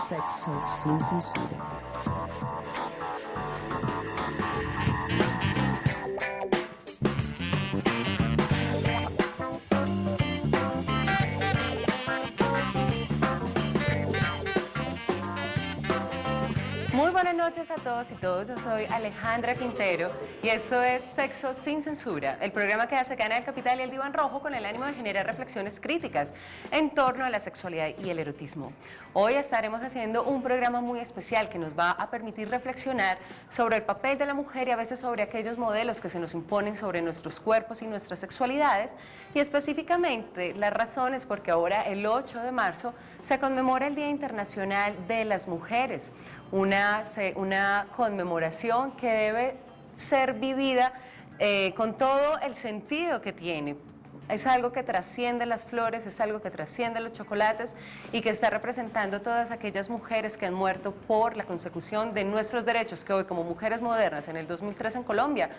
Sexo sin censura. Muy buenas noches a todos y todas, yo soy Alejandra Quintero y esto es Sexo sin Censura, el programa que hace Canal Capital y el Diván Rojo con el ánimo de generar reflexiones críticas en torno a la sexualidad y el erotismo. Hoy estaremos haciendo un programa muy especial que nos va a permitir reflexionar sobre el papel de la mujer y a veces sobre aquellos modelos que se nos imponen sobre nuestros cuerpos y nuestras sexualidades y específicamente las razones porque ahora el 8 de marzo se conmemora el Día Internacional de las Mujeres. Una conmemoración que debe ser vivida con todo el sentido que tiene. Es algo que trasciende las flores, es algo que trasciende los chocolates y que está representando todas aquellas mujeres que han muerto por la consecución de nuestros derechos, que hoy como mujeres modernas en el 2003 en Colombia,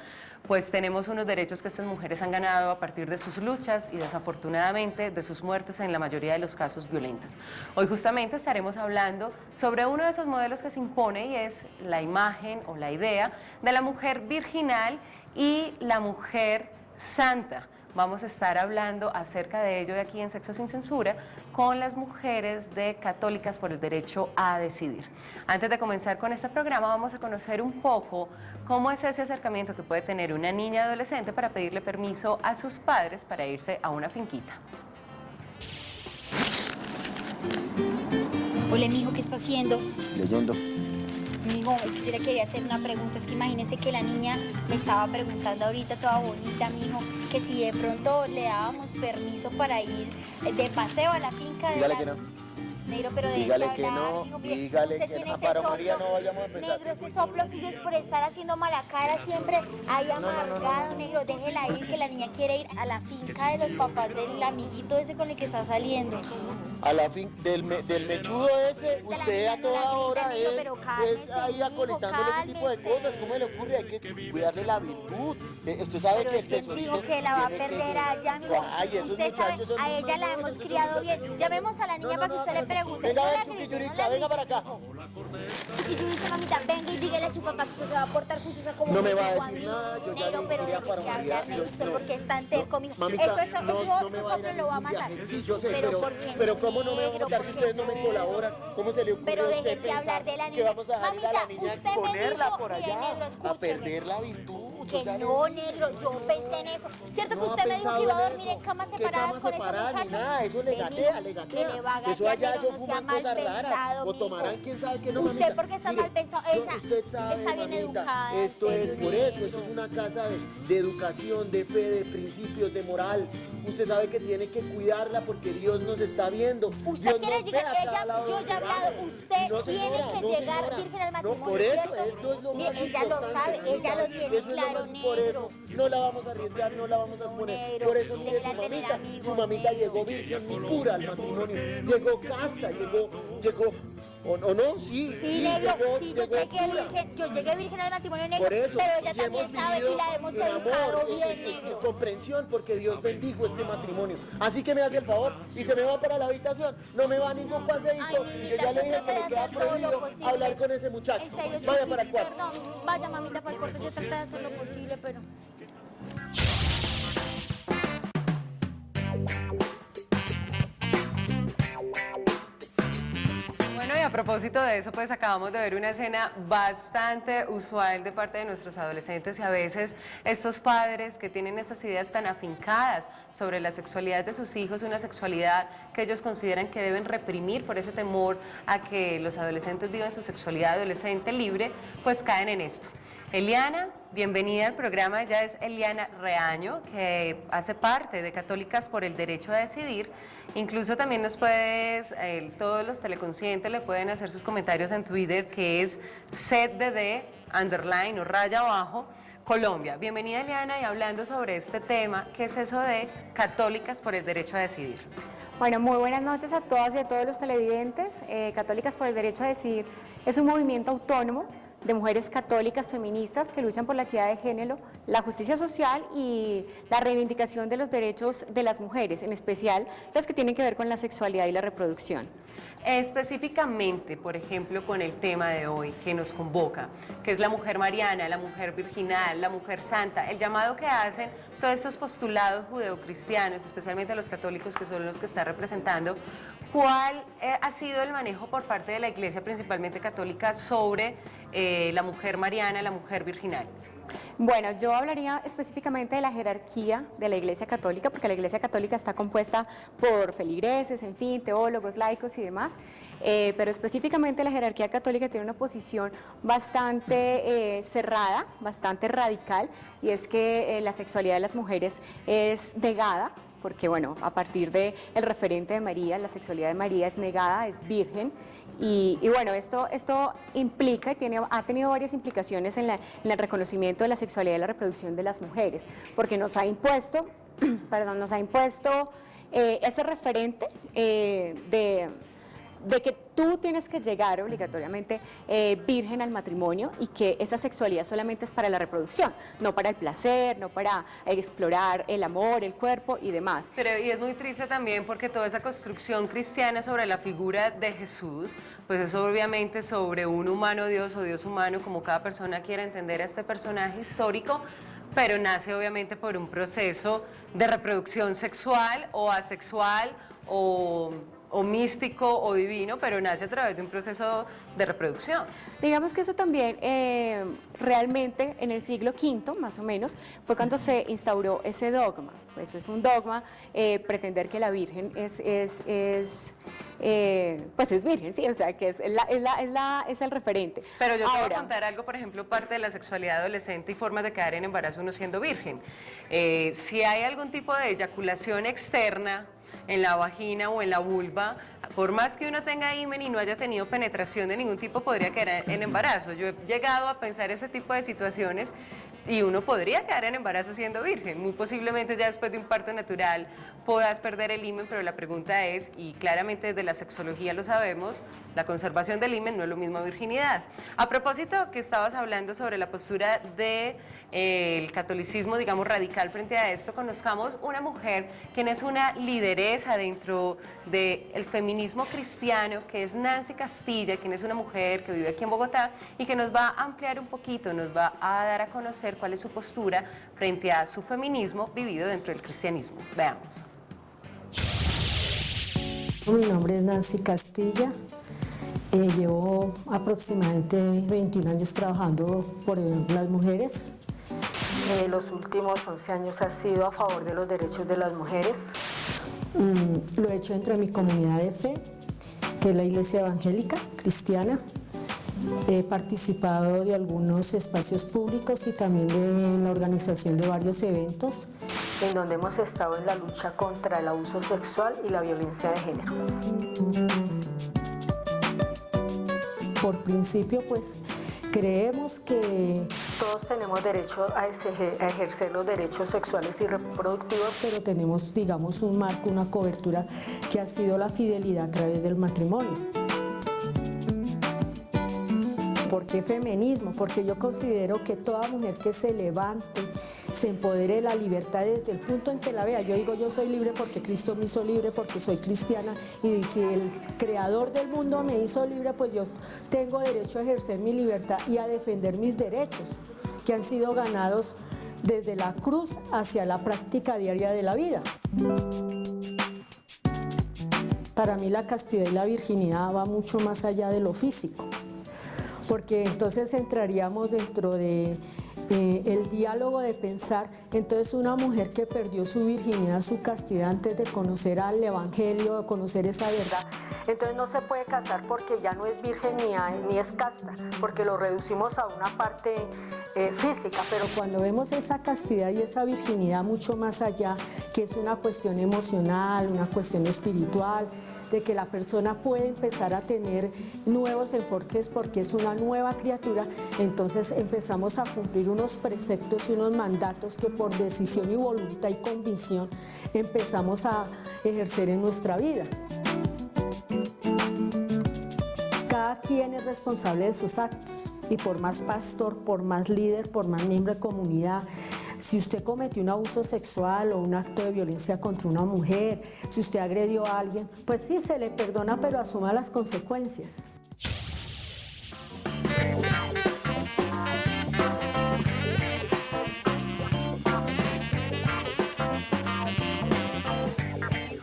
pues tenemos unos derechos que estas mujeres han ganado a partir de sus luchas y desafortunadamente de sus muertes en la mayoría de los casos violentos. Hoy justamente estaremos hablando sobre uno de esos modelos que se impone y es la imagen o la idea de la mujer virginal y la mujer santa. Vamos a estar hablando acerca de ello de aquí en Sexo Sin Censura con las mujeres de Católicas por el Derecho a Decidir. Antes de comenzar con este programa vamos a conocer un poco cómo es ese acercamiento que puede tener una niña adolescente para pedirle permiso a sus padres para irse a una finquita. Hola, mijo, ¿qué está haciendo? Leyendo. Mijo, es que yo le quería hacer una pregunta. Es que imagínese que la niña me estaba preguntando ahorita, toda bonita, mijo, que si de pronto le dábamos permiso para ir de paseo a la finca de Dígale la... que no. Negro, pero de Dígale ese que hablar, no, mijo, mire, dígale usted que tiene no. ese Para soplo. María no vayamos a empezar. Negro, ese soplo suyo es por estar haciendo mala cara siempre ahí amargado, negro. Déjela ir, que la niña quiere ir a la finca de los papás del amiguito ese con el que está saliendo. A la fin del mechudo ese, usted a toda hora es ahí acolitándole ese tipo de cosas. ¿Cómo le ocurre? Hay que cuidarle la virtud. Usted sabe que el ¿Quién tesorito dijo que la va a tiene perder allá, mijo? Ay, esos Usted sabe, muchachos son a ella la hemos criado bien. Llamemos a la niña para que usted le pregunte. Venga, No ven, la Chucky grite, no Yuricha, la venga grite, para acá. mijo. Chucky Yuricha, mamita, venga y dígale a su papá que usted se va a portar juiciosa como No me dijo va a mí. decir nada, yo ya Negro, le pero diría déjese para hablar, María. negro, usted porque es tan terco, mijo. Mamita, Eso, no ese me va a soplo ir a lo va a ningún matar. viaje. Sí, yo sé, ¿por qué, pero ¿cómo no me va a negro? matar si ¿Por ustedes qué no me colaboran? ¿Cómo se le ocurre Pero a usted déjese pensar hablar de la que niña. vamos a dejar ir a la Mamita, niña a usted me exponerla dijo, por mire, allá, negro, a escúcheme. perder la virtud? Que Yo ya no, le- negro, yo pensé en eso. ¿Cierto que No ha usted me dijo que iba a pensado en dormir eso. en camas ¿Qué separadas camas con ese separadas ni muchacho? nada? Eso le Ve, gatea, mijo, le gatea. que le va a Eso gatear, allá, negro, eso no sea fuman mal cosas raras. pensado, O mijo. tomarán quién sabe qué no, Usted mamita. porque está Mire, mal pensado. Esa usted sabe, está bien mamita, educada, esto en es serio, por eso, negro. esto es una casa de educación, de fe, de principios, de moral. Usted sabe que tiene que cuidarla porque Dios nos está viendo. Usted Dios quiere nos ve llegar, a cada ella, lado yo donde ya he hablado, vamos. usted No, tiene señora, que no, llegar señora. virgen al No, matrimonio, por eso, ¿cierto? esto es lo Mire, más ella lo importante, sabe, ella lo mamita. tiene Eso es lo claro, más- Por negro. eso no la vamos a arriesgar, no la vamos a No, exponer. negro, Por eso, mire, déjela tener amigos, su mamita negro. llegó virgen ni pura al matrimonio. Llegó casta, llegó, ¿o no? Sí, Sí, negro, llegó, sí, yo llegó llegué pura. virgen, yo llegué virgen al matrimonio negro, Por eso, pero ella y también hemos sabe y vivido la hemos en educado amor, bien, en negro. comprensión, porque Dios bendijo este matrimonio. Así que me hace el favor y se me va para la habitación. No me va a ningún paseíto. Ay, Yo niñita, ya le yo dije traté que de me queda hacer todo lo prohibido posible. hablar con ese muchacho. En serio, Vaya Chucky, para el cuarto. perdón, vaya mamita para el cuarto, yo traté de hacer lo posible, pero... Bueno, y a propósito de eso, pues acabamos de ver una escena bastante usual de parte de nuestros adolescentes y a veces estos padres que tienen esas ideas tan afincadas sobre la sexualidad de sus hijos, una sexualidad que ellos consideran que deben reprimir por ese temor a que los adolescentes vivan su sexualidad adolescente libre, pues caen en esto. Eliana, bienvenida al programa. Ella es Eliana Reaño, que hace parte de Católicas por el Derecho a Decidir. Incluso también nos puedes, todos los teleconscientes le pueden hacer sus comentarios en Twitter, que es ZDD, underline o raya abajo, Colombia. Bienvenida, Eliana, y hablando sobre este tema, ¿qué es eso de Católicas por el Derecho a Decidir? Bueno, muy buenas noches a todas y a todos los televidentes. Católicas por el Derecho a Decidir es un movimiento autónomo de mujeres católicas feministas que luchan por la equidad de género, la justicia social y la reivindicación de los derechos de las mujeres, en especial los que tienen que ver con la sexualidad y la reproducción. Específicamente, por ejemplo, con el tema de hoy que nos convoca, que es la mujer mariana, la mujer virginal, la mujer santa, el llamado que hacen todos estos postulados judeocristianos, especialmente los católicos que son los que está representando, ¿cuál ha sido el manejo por parte de la Iglesia, principalmente católica, sobre la mujer mariana, la mujer virginal? Bueno, yo hablaría específicamente de la jerarquía de la Iglesia Católica, porque la Iglesia Católica está compuesta por feligreses, en fin, teólogos, laicos y demás, pero específicamente la jerarquía católica tiene una posición bastante cerrada, bastante radical, y es que la sexualidad de las mujeres es negada, porque bueno, a partir del referente de María, la sexualidad de María es negada, es virgen, y bueno, esto implica y ha tenido varias implicaciones en el reconocimiento de la sexualidad y la reproducción de las mujeres, porque nos ha impuesto, ese referente de que tú tienes que llegar obligatoriamente virgen al matrimonio y que esa sexualidad solamente es para la reproducción, no para el placer, no para explorar el amor, el cuerpo y demás. Pero y es muy triste también porque toda esa construcción cristiana sobre la figura de Jesús, pues es obviamente sobre un humano Dios o Dios humano, como cada persona quiera entender a este personaje histórico, pero nace obviamente por un proceso de reproducción sexual o asexual o místico o divino, pero nace a través de un proceso de reproducción. Digamos que eso también realmente en el siglo V, más o menos, fue cuando se instauró ese dogma. Eso es un dogma, pretender que la Virgen es virgen, sí, o sea, que es el referente. Pero yo te voy a contar algo, por ejemplo, parte de la sexualidad adolescente y formas de quedar en embarazo uno siendo virgen. Si hay algún tipo de eyaculación externa en la vagina o en la vulva, por más que uno tenga himen y no haya tenido penetración de ningún tipo, podría quedar en embarazo. Yo he llegado a pensar ese tipo de situaciones y uno podría quedar en embarazo siendo virgen. Muy posiblemente ya después de un parto natural puedas perder el himen, pero la pregunta es, y claramente desde la sexología lo sabemos, la conservación del himen no es lo mismo virginidad. A propósito que estabas hablando sobre la postura del catolicismo, digamos, radical frente a esto, conozcamos una mujer quien es una lideresa dentro del feminismo cristiano, que es Nancy Castilla, quien es una mujer que vive aquí en Bogotá y que nos va a ampliar un poquito, nos va a dar a conocer cuál es su postura frente a su feminismo vivido dentro del cristianismo. Veamos. Mi nombre es Nancy Castilla, llevo aproximadamente 21 años trabajando por las mujeres. Los últimos 11 años ha sido a favor de los derechos de las mujeres. Lo he hecho dentro de mi comunidad de fe, que es la Iglesia Evangélica Cristiana. He participado de algunos espacios públicos y también de la organización de varios eventos en donde hemos estado en la lucha contra el abuso sexual y la violencia de género. Por principio, pues, creemos que todos tenemos derecho a ejercer los derechos sexuales y reproductivos, pero tenemos, digamos, un marco, una cobertura que ha sido la fidelidad a través del matrimonio. ¿Por qué feminismo? Porque yo considero que toda mujer que se levante, se empodere de la libertad desde el punto en que la vea. Yo digo, yo soy libre porque Cristo me hizo libre, porque soy cristiana, y si el creador del mundo me hizo libre, pues yo tengo derecho a ejercer mi libertad y a defender mis derechos, que han sido ganados desde la cruz hacia la práctica diaria de la vida. Para mí la castidad y la virginidad va mucho más allá de lo físico, porque entonces entraríamos dentro de el diálogo de pensar, entonces una mujer que perdió su virginidad, su castidad antes de conocer al Evangelio, de conocer esa verdad, entonces no se puede casar porque ya no es virgen ni es casta, porque lo reducimos a una parte física, pero cuando vemos esa castidad y esa virginidad mucho más allá, que es una cuestión emocional, una cuestión espiritual, de que la persona puede empezar a tener nuevos enfoques porque es una nueva criatura, entonces empezamos a cumplir unos preceptos y unos mandatos que por decisión y voluntad y convicción empezamos a ejercer en nuestra vida. Cada quien es responsable de sus actos y por más pastor, por más líder, por más miembro de comunidad, si usted cometió un abuso sexual o un acto de violencia contra una mujer, si usted agredió a alguien, pues sí, se le perdona, pero asuma las consecuencias.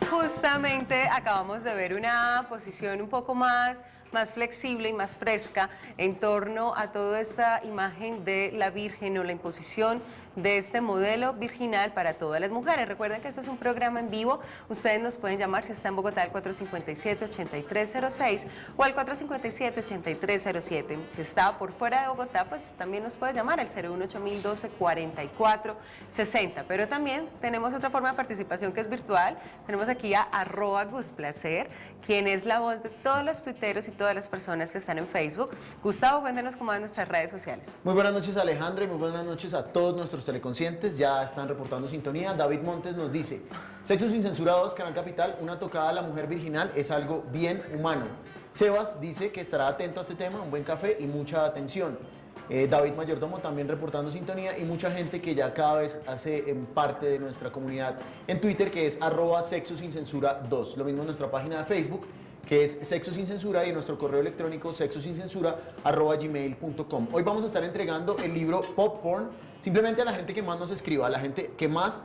Justamente acabamos de ver una posición un poco más flexible y más fresca en torno a toda esta imagen de la Virgen o la imposición de este modelo virginal para todas las mujeres. Recuerden que este es un programa en vivo. Ustedes nos pueden llamar si está en Bogotá al 457-8306 o al 457-8307. Si está por fuera de Bogotá, pues también nos puede llamar al 018-1244-60. Pero también tenemos otra forma de participación que es virtual. Tenemos aquí a @GusPlacer, quien es la voz de todos los tuiteros y todas las personas que están en Facebook. Gustavo, cuéntenos cómo van nuestras redes sociales. Muy buenas noches, Alejandra, y muy buenas noches a todos nuestros teleconscientes. Ya están reportando sintonía. David Montes nos dice: Sexo sin Censura 2, Canal Capital, una tocada a la mujer virginal es algo bien humano. Sebas dice que estará atento a este tema, un buen café y mucha atención. David Mayordomo también reportando sintonía y mucha gente que ya cada vez hace parte de nuestra comunidad en Twitter, que es @sexosincensura2. Lo mismo en nuestra página de Facebook, que es Sexo Sin Censura, y en nuestro correo electrónico sexosincensura@gmail.com. Hoy vamos a estar entregando el libro Popcorn simplemente a la gente que más nos escriba, a la gente que más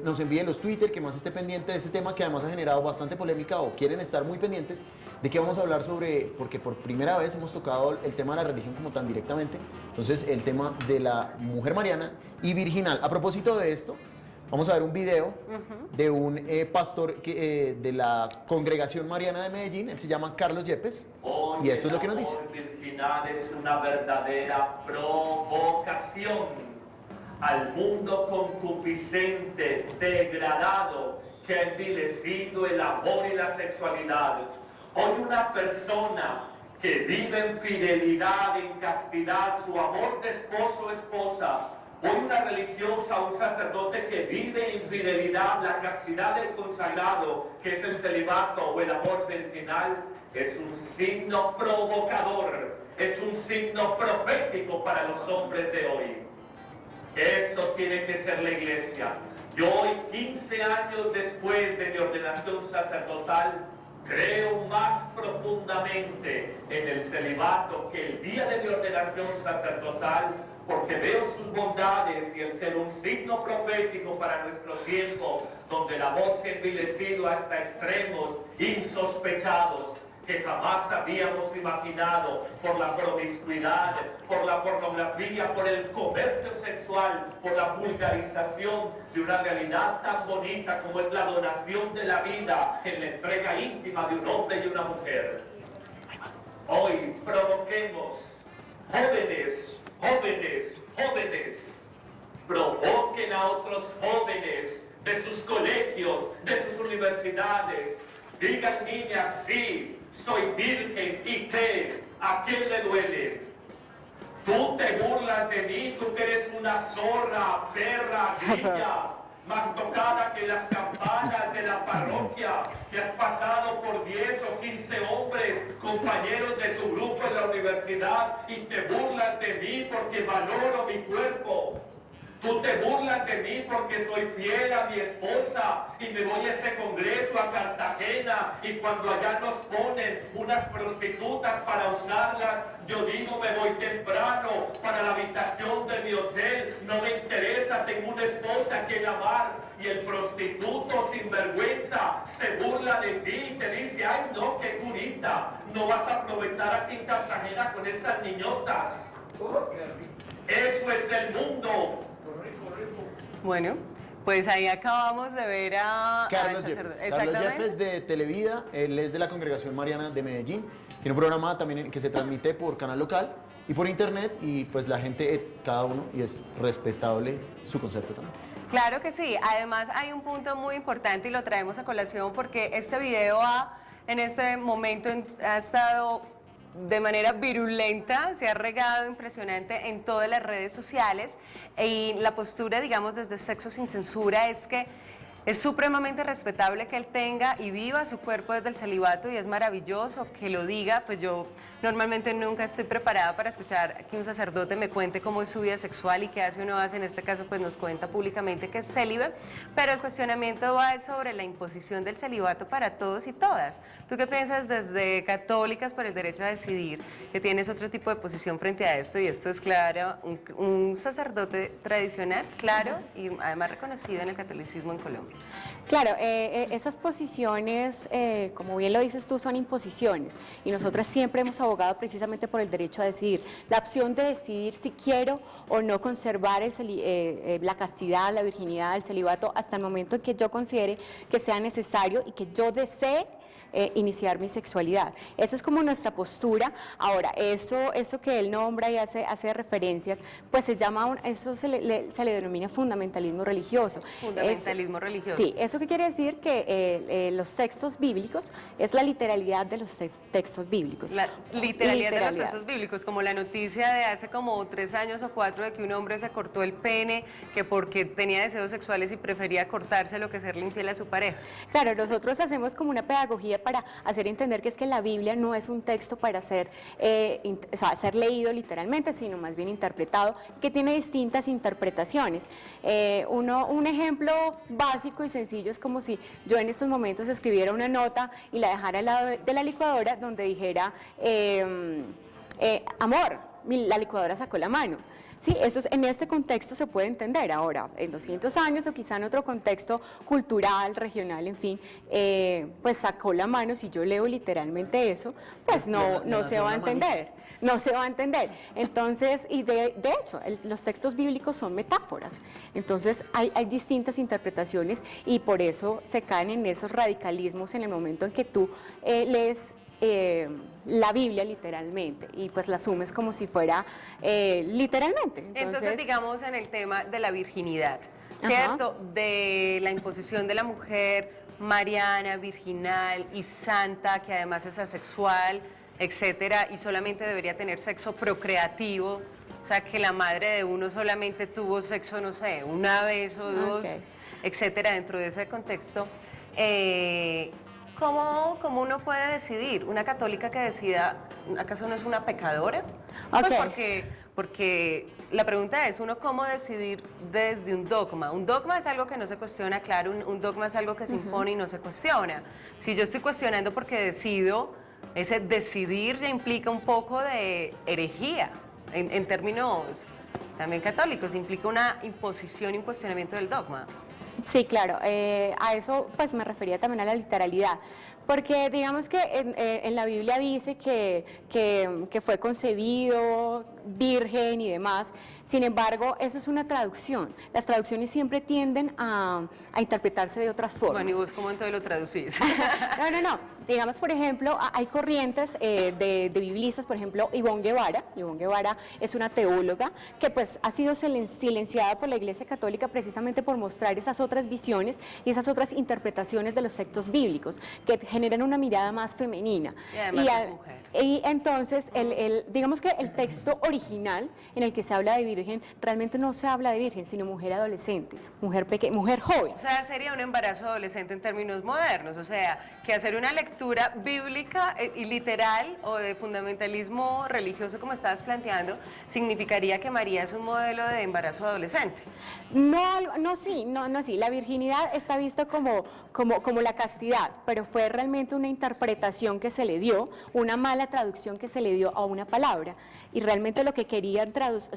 nos envíe los Twitter, que más esté pendiente de este tema, que además ha generado bastante polémica, o quieren estar muy pendientes de qué vamos a hablar sobre, porque por primera vez hemos tocado el tema de la religión como tan directamente. Entonces, el tema de la mujer mariana y virginal. A propósito de esto, vamos a ver un video de un pastor de la Congregación Mariana de Medellín. Él se llama Carlos Yepes, y esto es lo que nos dice. El amor virginal es una verdadera provocación al mundo concupiscente, degradado, que ha envilecido el amor y la sexualidad. Hoy una persona que vive en fidelidad, en castidad, su amor de esposo o esposa, hoy una religiosa, un sacerdote que vive en fidelidad, la castidad del consagrado, que es el celibato o el amor virginal, es un signo provocador, es un signo profético para los hombres de hoy. Eso tiene que ser la iglesia. Yo hoy, 15 años después de mi ordenación sacerdotal, creo más profundamente en el celibato que el día de mi ordenación sacerdotal, porque veo sus bondades y el ser un signo profético para nuestro tiempo, donde el amor se ha envilecido hasta extremos insospechados que jamás habíamos imaginado, por la promiscuidad, por la pornografía, por el comercio sexual, por la vulgarización de una realidad tan bonita como es la donación de la vida en la entrega íntima de un hombre y una mujer. Hoy provoquemos, jóvenes, jóvenes, jóvenes, provoquen a otros jóvenes de sus colegios, de sus universidades. Digan, niñas, sí, soy virgen, ¿y qué? ¿A quién le duele? Tú te burlas de mí, tú que eres una zorra, perra, grilla, más tocada que las campanas de la parroquia, que has pasado por 10 o 15 hombres, compañeros de tu grupo en la universidad, y te burlas de mí porque valoro mi cuerpo. Tú te burlas de mí porque soy fiel a mi esposa y me voy a ese congreso a Cartagena, y cuando allá nos ponen unas prostitutas para usarlas, yo digo me voy temprano para la habitación de mi hotel, no me interesa, tengo una esposa a quien amar. Y el prostituto sin vergüenza se burla de ti y te dice, ay no, qué curita, no vas a aprovechar aquí en Cartagena con estas niñotas. Eso es el mundo. Bueno, pues ahí acabamos de ver a Carlos Yepes. Carlos Yepes de Televida, él es de la Congregación Mariana de Medellín. Tiene un programa también que se transmite por canal local y por internet, y pues la gente, cada uno, y es respetable su concepto también. Claro que sí. Además hay un punto muy importante y lo traemos a colación porque este video ha en este momento ha estado de manera virulenta, se ha regado impresionante en todas las redes sociales, y la postura, digamos, desde Sexo Sin Censura es que es supremamente respetable que él tenga y viva su cuerpo desde el celibato, y es maravilloso que lo diga. Pues yo normalmente nunca estoy preparada para escuchar que un sacerdote me cuente cómo es su vida sexual y qué hace o no hace. En este caso pues nos cuenta públicamente que es célibe, pero el cuestionamiento va sobre la imposición del celibato para todos y todas. ¿Tú qué piensas desde Católicas por el Derecho a Decidir, que tienes otro tipo de posición frente a esto? Y esto es claro, un sacerdote tradicional, claro, y además reconocido en el catolicismo en Colombia. Claro, esas posiciones, como bien lo dices tú, son imposiciones, y nosotras siempre hemos abogado precisamente por el derecho a decidir, la opción de decidir si quiero o no conservar la castidad, la virginidad, el celibato, hasta el momento en que yo considere que sea necesario y que yo desee iniciar mi sexualidad. Esa es como nuestra postura. Ahora, eso que él nombra y hace referencias, pues se llama, eso se le denomina fundamentalismo religioso. Fundamentalismo religioso. Sí, ¿eso qué quiere decir? Que los textos bíblicos es la literalidad de los textos bíblicos. La literalidad de los textos bíblicos, como la noticia de hace como 3 años o 4 de que un hombre se cortó el pene, que porque tenía deseos sexuales y prefería cortárselo que serle infiel a su pareja. Claro, nosotros hacemos como una pedagogía para hacer entender que es que la Biblia no es un texto para ser leído literalmente, sino más bien interpretado, que tiene distintas interpretaciones. Un ejemplo básico y sencillo es como si yo en estos momentos escribiera una nota y la dejara al lado de la licuadora donde dijera, amor, la licuadora sacó la mano. Sí, eso en este contexto se puede entender. Ahora, en 200 años o quizá en otro contexto cultural, regional, en fin, pues sacó la mano. Si yo leo literalmente eso, pues no se va a entender. No se va a entender. Entonces, y de hecho, los textos bíblicos son metáforas. Entonces, hay distintas interpretaciones, y por eso se caen en esos radicalismos en el momento en que tú lees la Biblia literalmente, y pues la asumes como si fuera literalmente. Entonces, digamos, en el tema de la virginidad, ¿cierto? De la imposición de la mujer mariana, virginal y santa, que además es asexual, etcétera, y solamente debería tener sexo procreativo, o sea, que la madre de uno solamente tuvo sexo, no sé, una vez o dos, etcétera, dentro de ese contexto. ¿Cómo uno puede decidir? ¿Una católica que decida, acaso no es una pecadora? Pues porque la pregunta es, ¿uno cómo decidir desde un dogma? Un dogma es algo que no se cuestiona, claro, un dogma es algo que se impone y no se cuestiona. Si yo estoy cuestionando porque decido, ese decidir ya implica un poco de herejía, en términos también católicos, implica una imposición y un cuestionamiento del dogma. Sí, claro, a eso pues me refería también a la literalidad, porque digamos que en la Biblia dice que fue concebido virgen y demás. Sin embargo, eso es una traducción. Las traducciones siempre tienden a interpretarse de otras formas. Bueno, ¿y vos cómo entonces lo traducís? No. Digamos, por ejemplo, hay corrientes de biblistas, por ejemplo, Ivonne Guevara. Ivonne Guevara es una teóloga que pues ha sido silenciada por la Iglesia Católica precisamente por mostrar esas otras visiones y esas otras interpretaciones de los textos bíblicos que generan una mirada más femenina. Y además es mujer. Y entonces, digamos que el texto original en el que se habla de virgen, realmente no se habla de virgen, sino mujer adolescente, mujer joven. O sea, sería un embarazo adolescente en términos modernos, o sea, que hacer una lectura bíblica y literal o de fundamentalismo religioso, como estabas planteando, significaría que María es un modelo de embarazo adolescente. No así. La virginidad está vista como la castidad, pero fue realmente una interpretación que se le dio, una mala traducción que se le dio a una palabra, y realmente lo que querían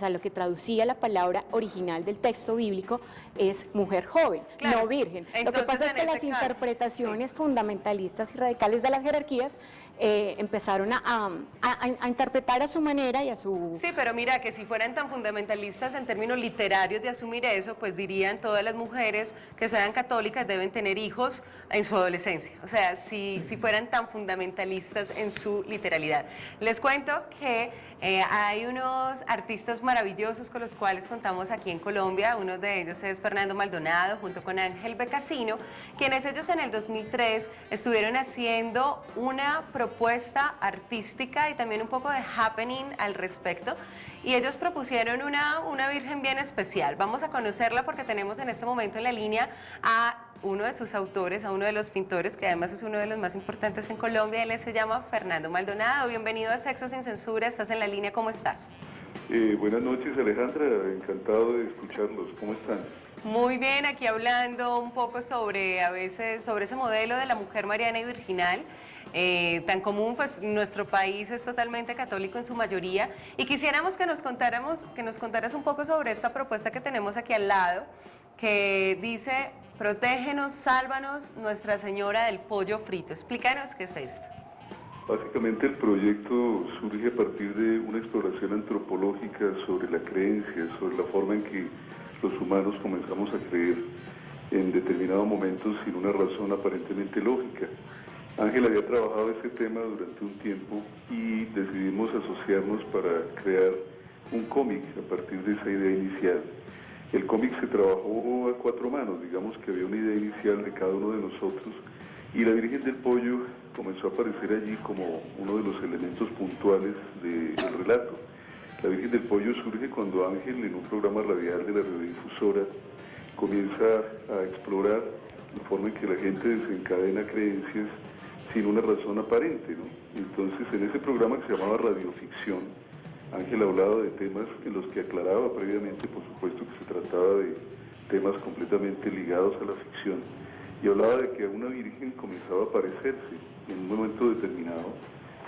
lo que traducía la palabra original del texto bíblico es mujer joven, claro, no virgen. Entonces, lo que pasa es que las interpretaciones fundamentalistas y radicales de las jerarquías empezaron a interpretar a su manera y a su... Sí, pero mira, que si fueran tan fundamentalistas en términos literarios de asumir eso, pues dirían todas las mujeres que sean católicas deben tener hijos en su adolescencia. O sea, si fueran tan fundamentalistas en su literalidad. Les cuento que hay unos artistas maravillosos con los cuales contamos aquí en Colombia. Uno de ellos es Fernando Maldonado, junto con Ángel Becasino, quienes ellos en el 2003 estuvieron haciendo haciendo una propuesta artística y también un poco de happening al respecto. Y ellos propusieron una virgen bien especial. Vamos a conocerla porque tenemos en este momento en la línea a uno de sus autores, a uno de los pintores, que además es uno de los más importantes en Colombia. Él se llama Fernando Maldonado. Bienvenido a Sexo Sin Censura. Estás en la línea, ¿cómo estás? Buenas noches, Alejandra. Encantado de escucharlos. ¿Cómo están? Muy bien, aquí hablando un poco sobre ese modelo de la mujer mariana y virginal, tan común, pues nuestro país es totalmente católico en su mayoría, y quisiéramos que nos contaras un poco sobre esta propuesta que tenemos aquí al lado, que dice: protégenos, sálvanos, Nuestra Señora del Pollo Frito. Explícanos qué es esto. Básicamente el proyecto surge a partir de una exploración antropológica sobre la creencia, sobre la forma en que los humanos comenzamos a creer en determinados momentos sin una razón aparentemente lógica. Ángel había trabajado este tema durante un tiempo y decidimos asociarnos para crear un cómic a partir de esa idea inicial. El cómic se trabajó a 4 manos, digamos que había una idea inicial de cada uno de nosotros, y la Virgen del Pollo comenzó a aparecer allí como uno de los elementos puntuales del relato. La Virgen del Pollo surge cuando Ángel, en un programa radial de la radiodifusora, comienza a explorar la forma en que la gente desencadena creencias sin una razón aparente, ¿no? Entonces, en ese programa que se llamaba Radioficción, Ángel hablaba de temas en los que aclaraba previamente, por supuesto, que se trataba de temas completamente ligados a la ficción, y hablaba de que una virgen comenzaba a aparecerse en un momento determinado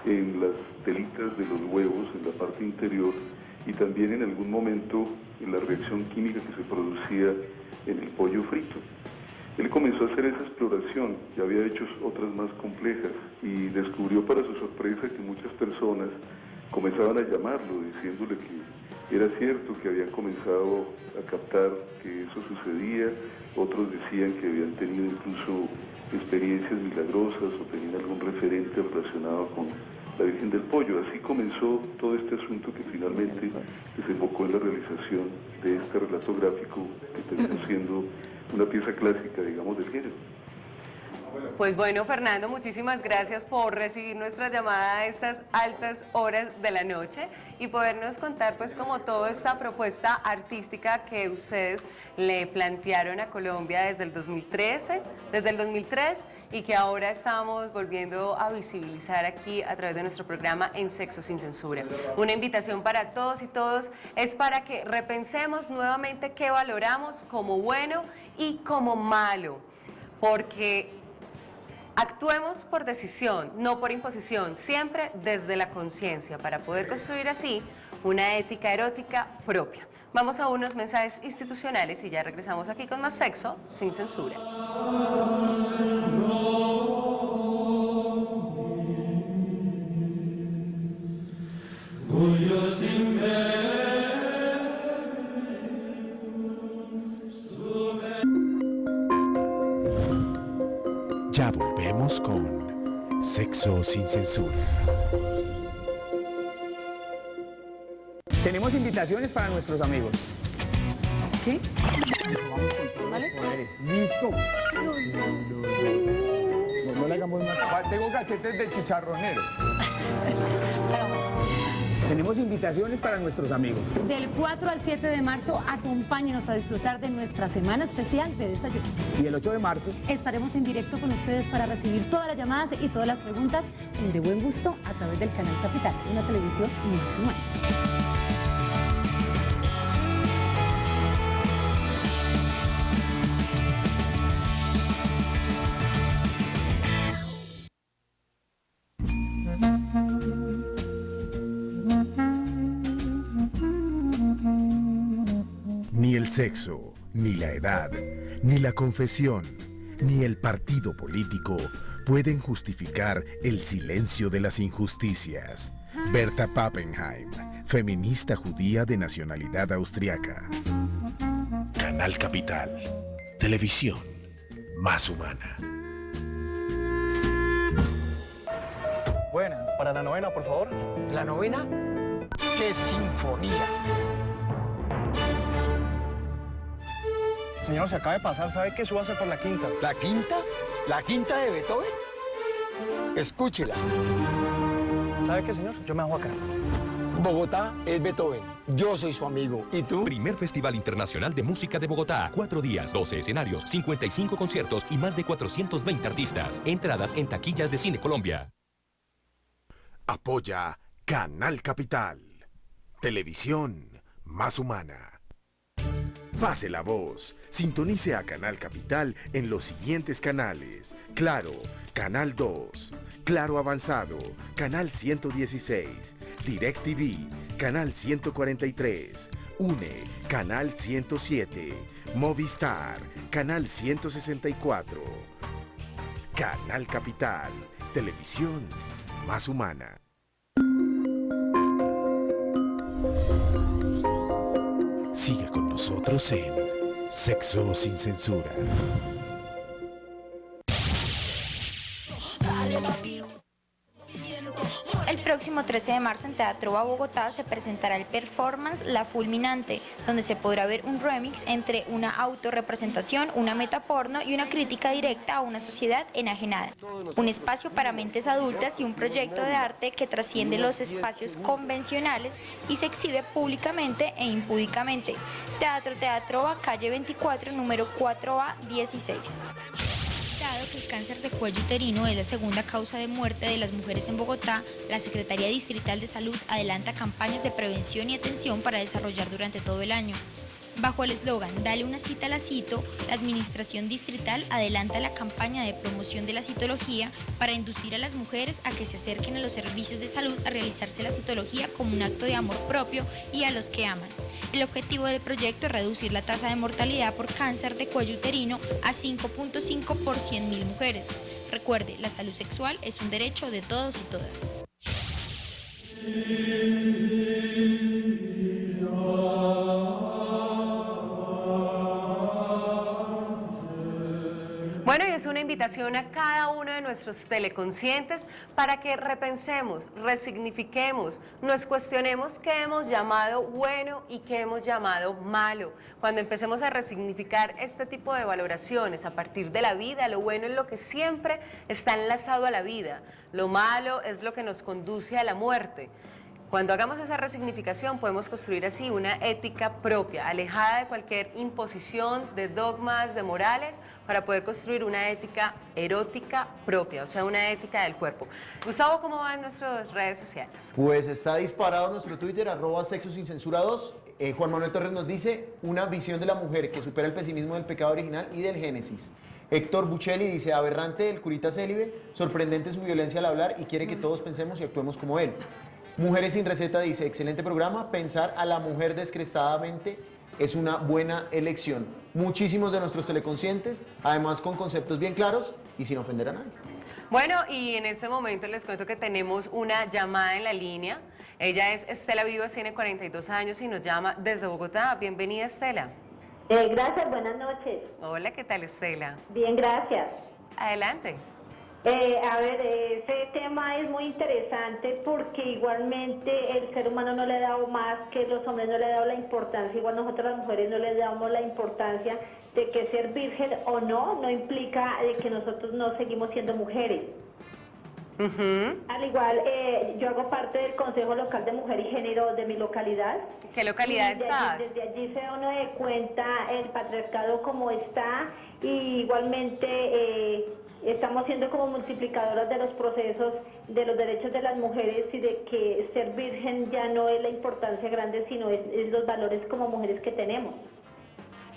en las telitas de los huevos, en la parte interior, y también en algún momento en la reacción química que se producía en el pollo frito. Él comenzó a hacer esa exploración, ya había hecho otras más complejas, y descubrió para su sorpresa que muchas personas comenzaban a llamarlo, diciéndole que era cierto que habían comenzado a captar que eso sucedía. Otros decían que habían tenido incluso experiencias milagrosas o tenían algún referente relacionado con la Virgen del Pollo. Así comenzó todo este asunto que finalmente desembocó en la realización de este relato gráfico que terminó siendo una pieza clásica, digamos, del género. Pues bueno, Fernando, muchísimas gracias por recibir nuestra llamada a estas altas horas de la noche y podernos contar pues como toda esta propuesta artística que ustedes le plantearon a Colombia desde el 2003 y que ahora estamos volviendo a visibilizar aquí a través de nuestro programa en Sexo Sin Censura. Una invitación para todos y todos es para que repensemos nuevamente qué valoramos como bueno y como malo, porque actuemos por decisión, no por imposición, siempre desde la conciencia, para poder construir así una ética erótica propia. Vamos a unos mensajes institucionales y ya regresamos aquí con más Sexo Sin Censura. Ya volvemos con Sexo Sin Censura. Tenemos invitaciones para nuestros amigos. ¿Qué? Vamos con todos los poderes. ¿Listo? No le hagamos más. Tengo cachetes de chicharronero. Tenemos invitaciones para nuestros amigos. Del 4 al 7 de marzo, acompáñenos a disfrutar de nuestra semana especial de desayunos. Y el 8 de marzo estaremos en directo con ustedes para recibir todas las llamadas y todas las preguntas en De Buen Gusto a través del canal Capital, una televisión más humana. Ni el sexo, ni la edad, ni la confesión, ni el partido político pueden justificar el silencio de las injusticias. Berta Pappenheim, feminista judía de nacionalidad austriaca. Canal Capital, televisión más humana. Buenas, para la novena, por favor. ¿La novena? ¡Qué sinfonía! Señor, se acaba de pasar, ¿sabe qué? Súbase por la quinta. ¿La quinta? ¿La quinta de Beethoven? Escúchela. ¿Sabe qué, señor? Yo me hago acá. Bogotá es Beethoven. Yo soy su amigo. ¿Y tú? Primer Festival Internacional de Música de Bogotá. 4 días, 12 escenarios, 55 conciertos y más de 420 artistas. Entradas en taquillas de Cine Colombia. Apoya Canal Capital. Televisión más humana. Pase la voz. Sintonice a Canal Capital en los siguientes canales. Claro, Canal 2. Claro Avanzado, Canal 116. DirecTV, Canal 143. UNE, Canal 107. Movistar, Canal 164. Canal Capital. Televisión más humana. Siga con nosotros en Sexo Sin Censura. El próximo 13 de marzo en Teatro Bogotá se presentará el performance La Fulminante, donde se podrá ver un remix entre una autorrepresentación, una metaporno y una crítica directa a una sociedad enajenada. Un espacio para mentes adultas y un proyecto de arte que trasciende los espacios convencionales y se exhibe públicamente e impúdicamente. Teatro A, calle 24, número 4A 16. Dado que el cáncer de cuello uterino es la segunda causa de muerte de las mujeres en Bogotá, la Secretaría Distrital de Salud adelanta campañas de prevención y atención para desarrollar durante todo el año. Bajo el eslogan Dale una cita a la cito, la Administración Distrital adelanta la campaña de promoción de la citología para inducir a las mujeres a que se acerquen a los servicios de salud a realizarse la citología como un acto de amor propio y a los que aman. El objetivo del proyecto es reducir la tasa de mortalidad por cáncer de cuello uterino a 5.5 por 100.000 mujeres. Recuerde, la salud sexual es un derecho de todos y todas. Bueno, y es una invitación a cada uno de nuestros teleconscientes para que repensemos, resignifiquemos, nos cuestionemos qué hemos llamado bueno y qué hemos llamado malo. Cuando empecemos a resignificar este tipo de valoraciones a partir de la vida, lo bueno es lo que siempre está enlazado a la vida, lo malo es lo que nos conduce a la muerte. Cuando hagamos esa resignificación podemos construir así una ética propia, alejada de cualquier imposición, de dogmas, de morales, para poder construir una ética erótica propia, o sea, una ética del cuerpo. Gustavo, ¿cómo van nuestras redes sociales? Pues está disparado nuestro Twitter, @sexosincensura2. Juan Manuel Torres nos dice, una visión de la mujer que supera el pesimismo del pecado original y del Génesis. Héctor Buccelli dice, aberrante el curita célibe, sorprendente su violencia al hablar y quiere que todos pensemos y actuemos como él. Mujeres sin receta dice, excelente programa, pensar a la mujer descrestadamente es una buena elección. Muchísimos de nuestros teleconscientes, además con conceptos bien claros y sin ofender a nadie. Bueno, y en este momento les cuento que tenemos una llamada en la línea. Ella es Estela Vivas, tiene 42 años y nos llama desde Bogotá. Bienvenida, Estela. Gracias, buenas noches. Hola, ¿qué tal, Estela? Bien, gracias. Adelante. A ver, ese tema es muy interesante porque igualmente el ser humano no le ha dado más que los hombres, no le ha dado la importancia, igual nosotros las mujeres no le damos la importancia de que ser virgen o no implica de que nosotros no seguimos siendo mujeres. Al igual, yo hago parte del Consejo Local de Mujer y Género de mi localidad. ¿Qué localidad estás? Desde allí se da uno de cuenta el patriarcado como está y igualmente estamos siendo como multiplicadoras de los procesos de los derechos de las mujeres y de que ser virgen ya no es la importancia grande, sino es los valores como mujeres que tenemos.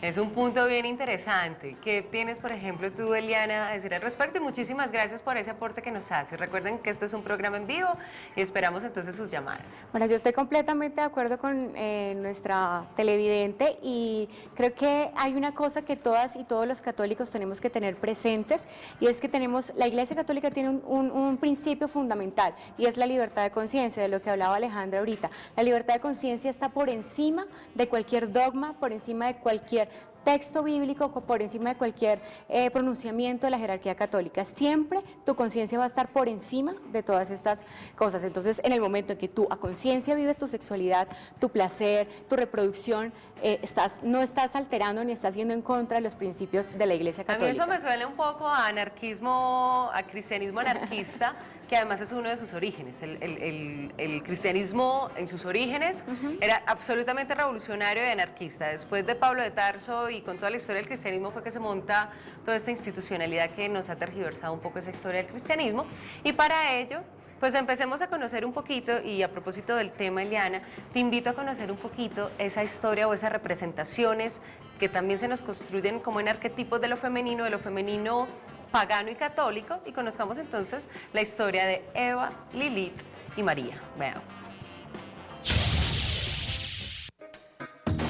Es un punto bien interesante. ¿Qué tienes, por ejemplo, tú, Eliana, a decir al respecto? Y muchísimas gracias por ese aporte que nos hace. Recuerden que este es un programa en vivo y esperamos entonces sus llamadas. Bueno, yo estoy completamente de acuerdo con nuestra televidente y creo que hay una cosa que todas y todos los católicos tenemos que tener presentes y es que la Iglesia Católica tiene un principio fundamental y es la libertad de conciencia, de lo que hablaba Alejandra ahorita. La libertad de conciencia está por encima de cualquier dogma, por encima de cualquier texto bíblico por encima de cualquier pronunciamiento de la jerarquía católica. Siempre tu conciencia va a estar por encima de todas estas cosas. Entonces, en el momento en que tú a conciencia vives tu sexualidad, tu placer, tu reproducción, no estás alterando ni estás yendo en contra de los principios de la Iglesia Católica. A mí eso me suena un poco a anarquismo, a cristianismo anarquista, que además es uno de sus orígenes. El cristianismo en sus orígenes era absolutamente revolucionario y anarquista. Después de Pablo de Tarso y con toda la historia del cristianismo fue que se monta toda esta institucionalidad que nos ha tergiversado un poco esa historia del cristianismo. Y para ello, pues empecemos a conocer un poquito, y a propósito del tema, Eliana, te invito a conocer un poquito esa historia o esas representaciones que también se nos construyen como en arquetipos de lo femenino pagano y católico, y conozcamos entonces la historia de Eva, Lilith y María. Veamos.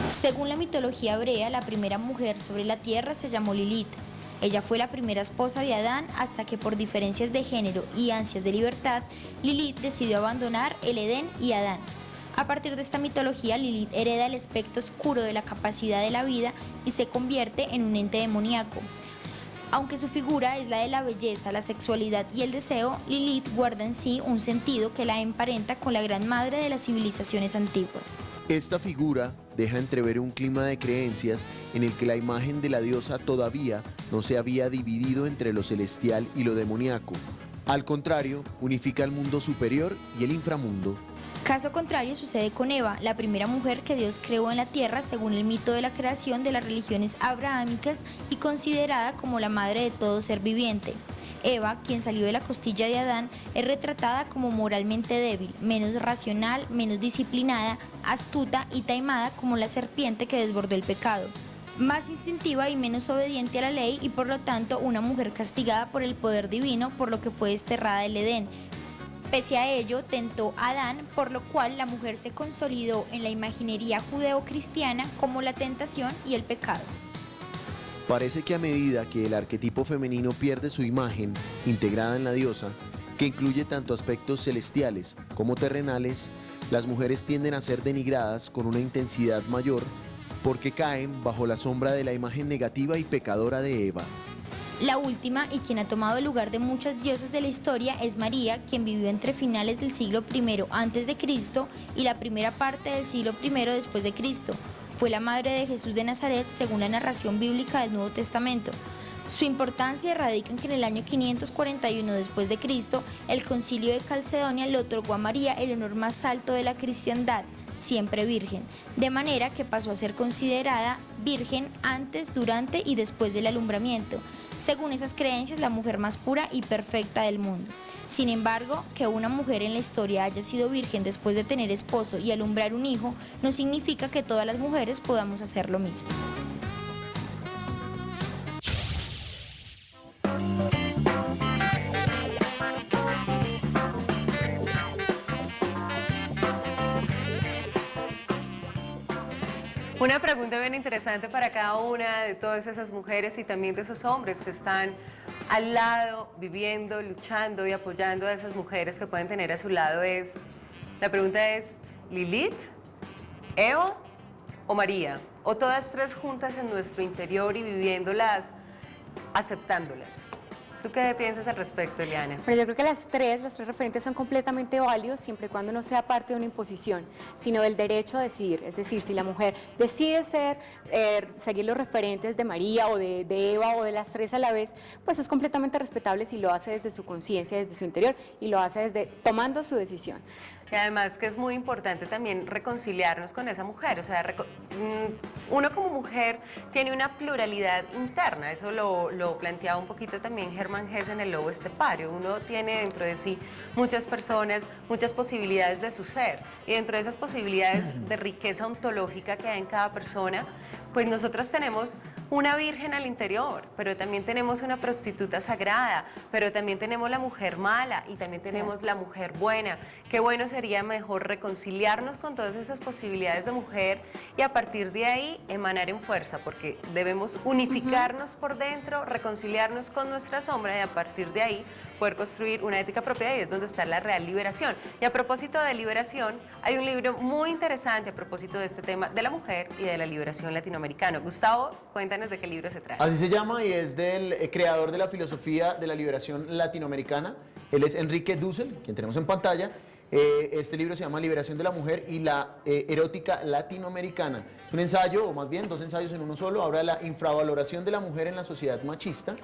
Según la mitología hebrea, la primera mujer sobre la tierra se llamó Lilith. Ella fue la primera esposa de Adán hasta que por diferencias de género y ansias de libertad, Lilith decidió abandonar el Edén y Adán. A partir de esta mitología, Lilith hereda el aspecto oscuro de la capacidad de la vida y se convierte en un ente demoníaco. Aunque su figura es la de la belleza, la sexualidad y el deseo, Lilith guarda en sí un sentido que la emparenta con la gran madre de las civilizaciones antiguas. Esta figura deja entrever un clima de creencias en el que la imagen de la diosa todavía no se había dividido entre lo celestial y lo demoníaco. Al contrario, unifica el mundo superior y el inframundo. Caso contrario sucede con Eva, la primera mujer que Dios creó en la tierra según el mito de la creación de las religiones abrahámicas y considerada como la madre de todo ser viviente. Eva, quien salió de la costilla de Adán, es retratada como moralmente débil, menos racional, menos disciplinada, astuta y taimada como la serpiente que desbordó el pecado. Más instintiva y menos obediente a la ley y por lo tanto una mujer castigada por el poder divino por lo que fue desterrada del Edén. Pese a ello, tentó a Adán, por lo cual la mujer se consolidó en la imaginería judeocristiana como la tentación y el pecado. Parece que a medida que el arquetipo femenino pierde su imagen integrada en la diosa, que incluye tanto aspectos celestiales como terrenales, las mujeres tienden a ser denigradas con una intensidad mayor porque caen bajo la sombra de la imagen negativa y pecadora de Eva. La última, y quien ha tomado el lugar de muchas diosas de la historia, es María, quien vivió entre finales del siglo I a.C. y la primera parte del siglo I después de Cristo. Fue la madre de Jesús de Nazaret, según la narración bíblica del Nuevo Testamento. Su importancia radica en que en el año 541 después de Cristo, el Concilio de Calcedonia le otorgó a María el honor más alto de la cristiandad, siempre virgen, de manera que pasó a ser considerada virgen antes, durante y después del alumbramiento. Según esas creencias, la mujer más pura y perfecta del mundo. Sin embargo, que una mujer en la historia haya sido virgen después de tener esposo y alumbrar un hijo, no significa que todas las mujeres podamos hacer lo mismo. Una pregunta bien interesante para cada una de todas esas mujeres y también de esos hombres que están al lado, viviendo, luchando y apoyando a esas mujeres que pueden tener a su lado la pregunta es, ¿Lilith, Eva o María? ¿O todas tres juntas en nuestro interior y viviéndolas, aceptándolas? ¿Tú qué piensas al respecto, Eliana? Pero yo creo que los tres referentes son completamente válidos siempre y cuando no sea parte de una imposición, sino del derecho a decidir. Es decir, si la mujer decide seguir los referentes de María o de Eva o de las tres a la vez, pues es completamente respetable si lo hace desde su conciencia, desde su interior y lo hace tomando su decisión. Y además que es muy importante también reconciliarnos con esa mujer, o sea, uno como mujer tiene una pluralidad interna, eso lo planteaba un poquito también Hermann Hesse en El lobo estepario. Uno tiene dentro de sí muchas personas, muchas posibilidades de su ser, y dentro de esas posibilidades de riqueza ontológica que hay en cada persona, pues nosotras tenemos una virgen al interior, pero también tenemos una prostituta sagrada, pero también tenemos la mujer mala y también tenemos la mujer buena. Qué bueno sería mejor reconciliarnos con todas esas posibilidades de mujer y a partir de ahí emanar en fuerza, porque debemos unificarnos por dentro, reconciliarnos con nuestra sombra y a partir de ahí poder construir una ética propia, y es donde está la real liberación. Y a propósito de liberación, hay un libro muy interesante a propósito de este tema de la mujer y de la liberación latinoamericana. Gustavo, cuéntanos de qué libro se trata. Así se llama y es del creador de la filosofía de la liberación latinoamericana. Él es Enrique Dussel, quien tenemos en pantalla. Este libro se llama Liberación de la Mujer y la Erótica Latinoamericana. Es un ensayo, o más bien 2 ensayos en uno solo, habla de la infravaloración de la mujer en la sociedad machista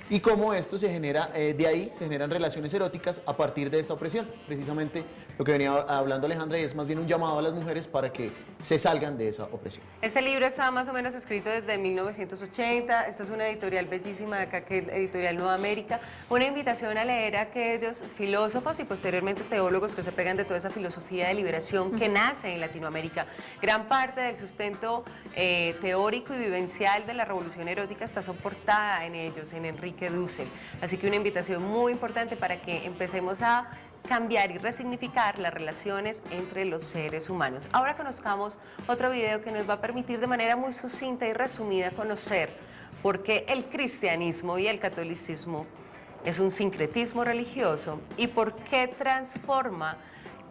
y cómo esto se genera, de ahí se generan relaciones eróticas a partir de esta opresión. Precisamente lo que venía hablando Alejandra, y es más bien un llamado a las mujeres para que se salgan de esa opresión. Este libro está más o menos escrito desde 1980, esta es una editorial bellísima de acá, que es Editorial Nueva América, una invitación a leer a aquellos filósofos y posteriormente teólogos que se pegan de toda esa filosofía de liberación que nace en Latinoamérica. Gran parte del sustento teórico y vivencial de la revolución erótica está soportada en ellos, en Enrique Dussel. Así que una invitación muy importante para que empecemos a cambiar y resignificar las relaciones entre los seres humanos. Ahora conozcamos otro video que nos va a permitir de manera muy sucinta y resumida conocer por qué el cristianismo y el catolicismo es un sincretismo religioso y por qué transforma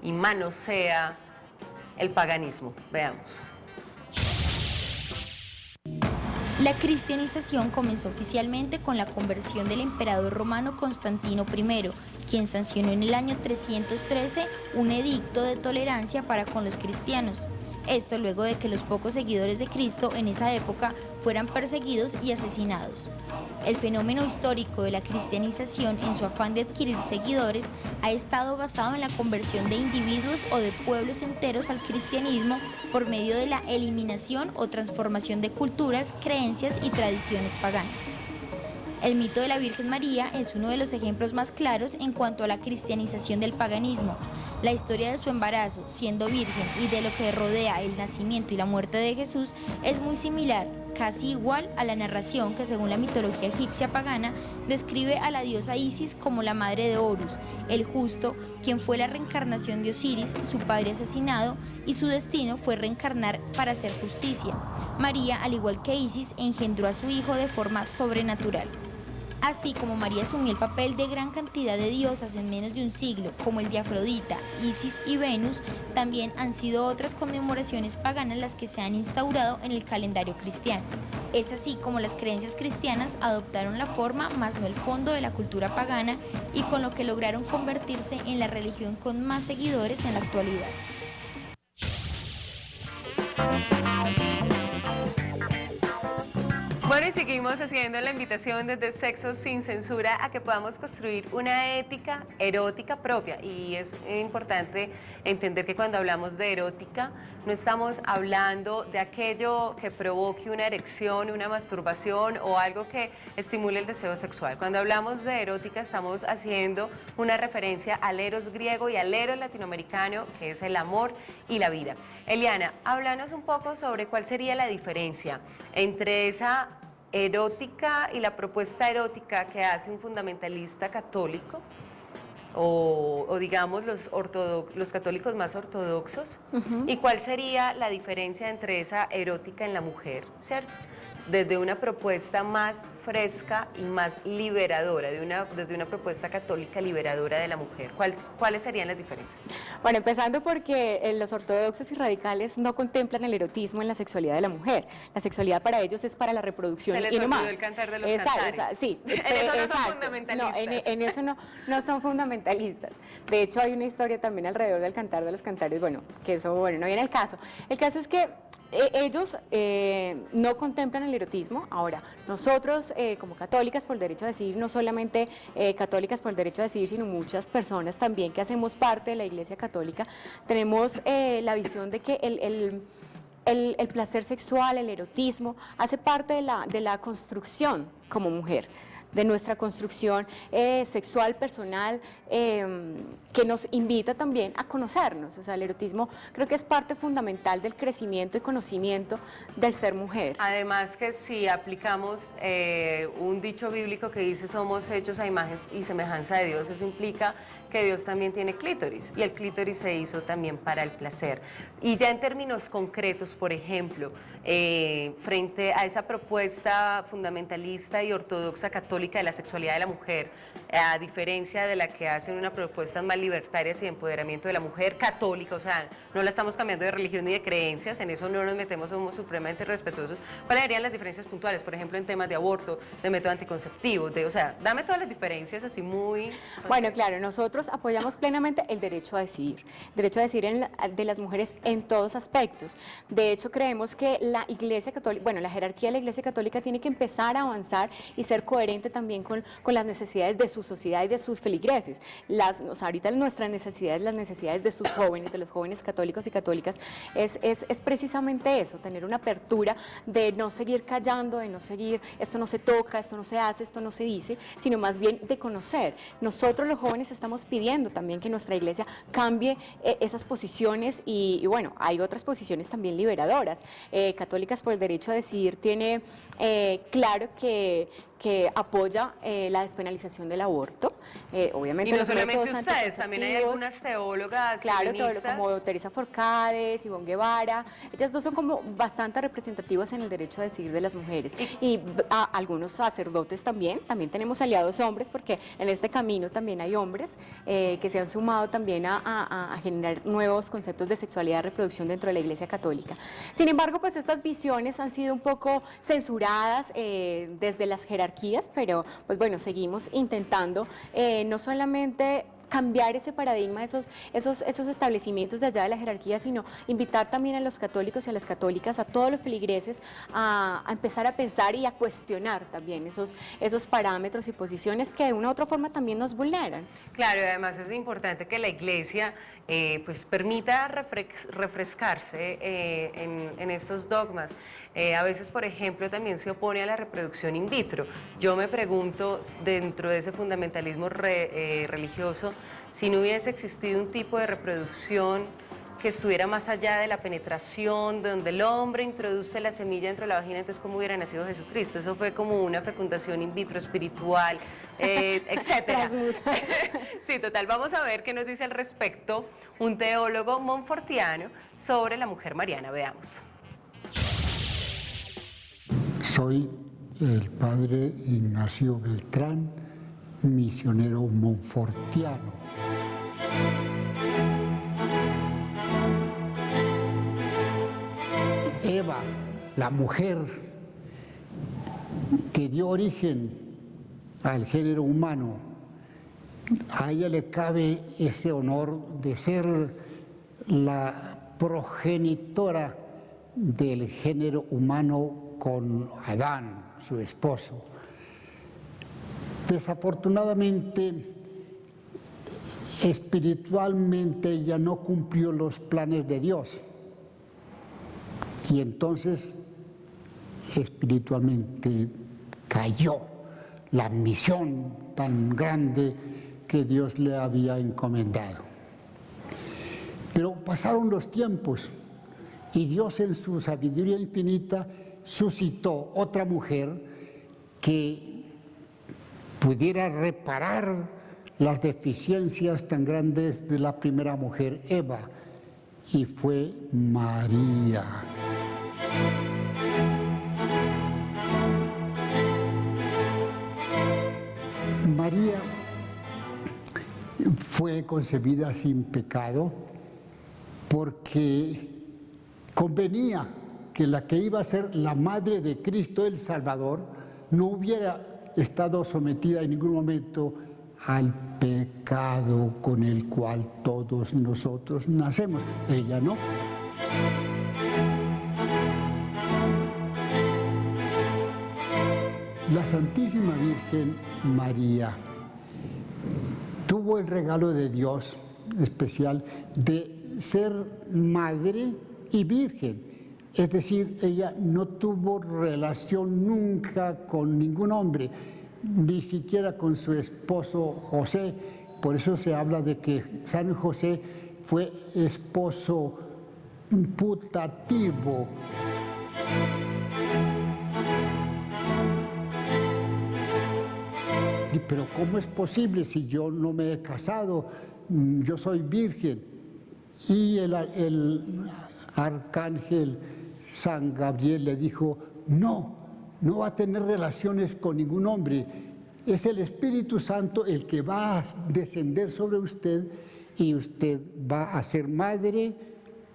y manosea el paganismo. Veamos. La cristianización comenzó oficialmente con la conversión del emperador romano Constantino I, quien sancionó en el año 313 un edicto de tolerancia para con los cristianos. Esto luego de que los pocos seguidores de Cristo en esa época fueran perseguidos y asesinados. El fenómeno histórico de la cristianización, en su afán de adquirir seguidores, ha estado basado en la conversión de individuos o de pueblos enteros al cristianismo por medio de la eliminación o transformación de culturas, creencias y tradiciones paganas. El mito de la Virgen María es uno de los ejemplos más claros en cuanto a la cristianización del paganismo. La historia de su embarazo, siendo virgen, y de lo que rodea el nacimiento y la muerte de Jesús es muy similar, casi igual a la narración que, según la mitología egipcia pagana, describe a la diosa Isis como la madre de Horus, el justo, quien fue la reencarnación de Osiris, su padre asesinado, y su destino fue reencarnar para hacer justicia. María, al igual que Isis, engendró a su hijo de forma sobrenatural. Así como María asumió el papel de gran cantidad de diosas en menos de un siglo, como el de Afrodita, Isis y Venus, también han sido otras conmemoraciones paganas las que se han instaurado en el calendario cristiano. Es así como las creencias cristianas adoptaron la forma, más no el fondo, de la cultura pagana, y con lo que lograron convertirse en la religión con más seguidores en la actualidad. Bueno, y seguimos haciendo la invitación desde Sexo Sin Censura a que podamos construir una ética erótica propia. Y es importante entender que cuando hablamos de erótica no estamos hablando de aquello que provoque una erección, una masturbación o algo que estimule el deseo sexual. Cuando hablamos de erótica estamos haciendo una referencia al eros griego y al eros latinoamericano, que es el amor y la vida. Eliana, háblanos un poco sobre cuál sería la diferencia entre esa erótica y la propuesta erótica que hace un fundamentalista católico o digamos los católicos más ortodoxos, y cuál sería la diferencia entre esa erótica en la mujer, ¿cierto? Desde una propuesta más fresca y más liberadora, desde una propuesta católica liberadora de la mujer. ¿Cuáles serían las diferencias? Bueno, empezando porque los ortodoxos y radicales no contemplan el erotismo en la sexualidad de la mujer. La sexualidad para ellos es para la reproducción y no más. Se les olvidó el cantar de los cantares. Sí, en eso no son fundamentalistas. No, en eso no son fundamentalistas. De hecho, hay una historia también alrededor del cantar de los cantares, bueno, que eso, bueno, no viene al caso. El caso es que ellos no contemplan el erotismo. Ahora, nosotros como católicas por el derecho a decidir, no solamente católicas por el derecho a decidir, sino muchas personas también que hacemos parte de la Iglesia Católica, tenemos la visión de que el placer sexual, el erotismo, hace parte de la construcción como mujer. de nuestra construcción sexual, personal, que nos invita también a conocernos. O sea, el erotismo creo que es parte fundamental del crecimiento y conocimiento del ser mujer. Además que si aplicamos un dicho bíblico que dice somos hechos a imagen y semejanza de Dios, eso implica que Dios también tiene clítoris y el clítoris se hizo también para el placer. Y ya en términos concretos, por ejemplo, frente a esa propuesta fundamentalista y ortodoxa católica de la sexualidad de la mujer, a diferencia de la que hacen unas propuestas más libertarias y de empoderamiento de la mujer católica, o sea, no la estamos cambiando de religión ni de creencias, en eso no nos metemos, somos supremamente respetuosos. ¿Cuáles serían las diferencias puntuales? Por ejemplo, en temas de aborto, de método anticonceptivo, o sea, dame todas las diferencias así muy... Bueno, claro, nosotros apoyamos plenamente el derecho a decidir de las mujeres en todos aspectos. De hecho, creemos que la Iglesia Católica, bueno, la jerarquía de la Iglesia Católica tiene que empezar a avanzar y ser coherente también con las necesidades de su sociedad y de sus feligreses. O sea, ahorita nuestras necesidades, las necesidades de sus jóvenes, de los jóvenes católicos y católicas, es precisamente eso, tener una apertura de no seguir callando, de no seguir, esto no se toca, esto no se hace, esto no se dice, sino más bien de conocer. Nosotros los jóvenes estamos pidiendo también que nuestra Iglesia cambie esas posiciones y bueno, hay otras posiciones también liberadoras. Católicas por el Derecho a Decidir tiene claro que apoya la despenalización del aborto. Obviamente y no los solamente métodos ustedes, también hay algunas teólogas, claro, feministas, como Teresa Forcades, Ivonne Guevara, ellas dos son como bastante representativas en el derecho a decidir de las mujeres. Y algunos sacerdotes también tenemos aliados hombres, porque en este camino también hay hombres que se han sumado también a generar nuevos conceptos de sexualidad y reproducción dentro de la Iglesia Católica. Sin embargo, pues estas visiones han sido un poco censuradas desde las jerarquías, pero pues bueno, seguimos intentando no solamente cambiar ese paradigma, esos establecimientos de allá de la jerarquía, sino invitar también a los católicos y a las católicas, a todos los feligreses, a empezar a pensar y a cuestionar también esos parámetros y posiciones que de una u otra forma también nos vulneran. Claro, y además es importante que la Iglesia pues permita refrescarse en estos dogmas. A veces, por ejemplo, también se opone a la reproducción in vitro. Yo me pregunto, dentro de ese fundamentalismo religioso, si no hubiese existido un tipo de reproducción que estuviera más allá de la penetración, donde el hombre introduce la semilla dentro de la vagina, entonces ¿cómo hubiera nacido Jesucristo? Eso fue como una fecundación in vitro espiritual, etcétera. Sí, total. Vamos a ver qué nos dice al respecto un teólogo monfortiano sobre la mujer mariana. Veamos. Soy el padre Ignacio Beltrán, misionero monfortiano. Eva, la mujer que dio origen al género humano, a ella le cabe ese honor de ser la progenitora del género humano con Adán, su esposo. Desafortunadamente, espiritualmente ella no cumplió los planes de Dios y entonces espiritualmente cayó la misión tan grande que Dios le había encomendado. Pero pasaron los tiempos y Dios en su sabiduría infinita suscitó otra mujer que pudiera reparar las deficiencias tan grandes de la primera mujer, Eva, y fue María. María fue concebida sin pecado porque convenía que la que iba a ser la madre de Cristo el Salvador no hubiera estado sometida en ningún momento al pecado con el cual todos nosotros nacemos. Ella no. La Santísima Virgen María tuvo el regalo de Dios especial de ser madre y virgen. Es decir, ella no tuvo relación nunca con ningún hombre, ni siquiera con su esposo José. Por eso se habla de que San José fue esposo putativo. Pero ¿cómo es posible si yo no me he casado? Yo soy virgen. Y el arcángel San Gabriel le dijo, no va a tener relaciones con ningún hombre. Es el Espíritu Santo el que va a descender sobre usted y usted va a ser madre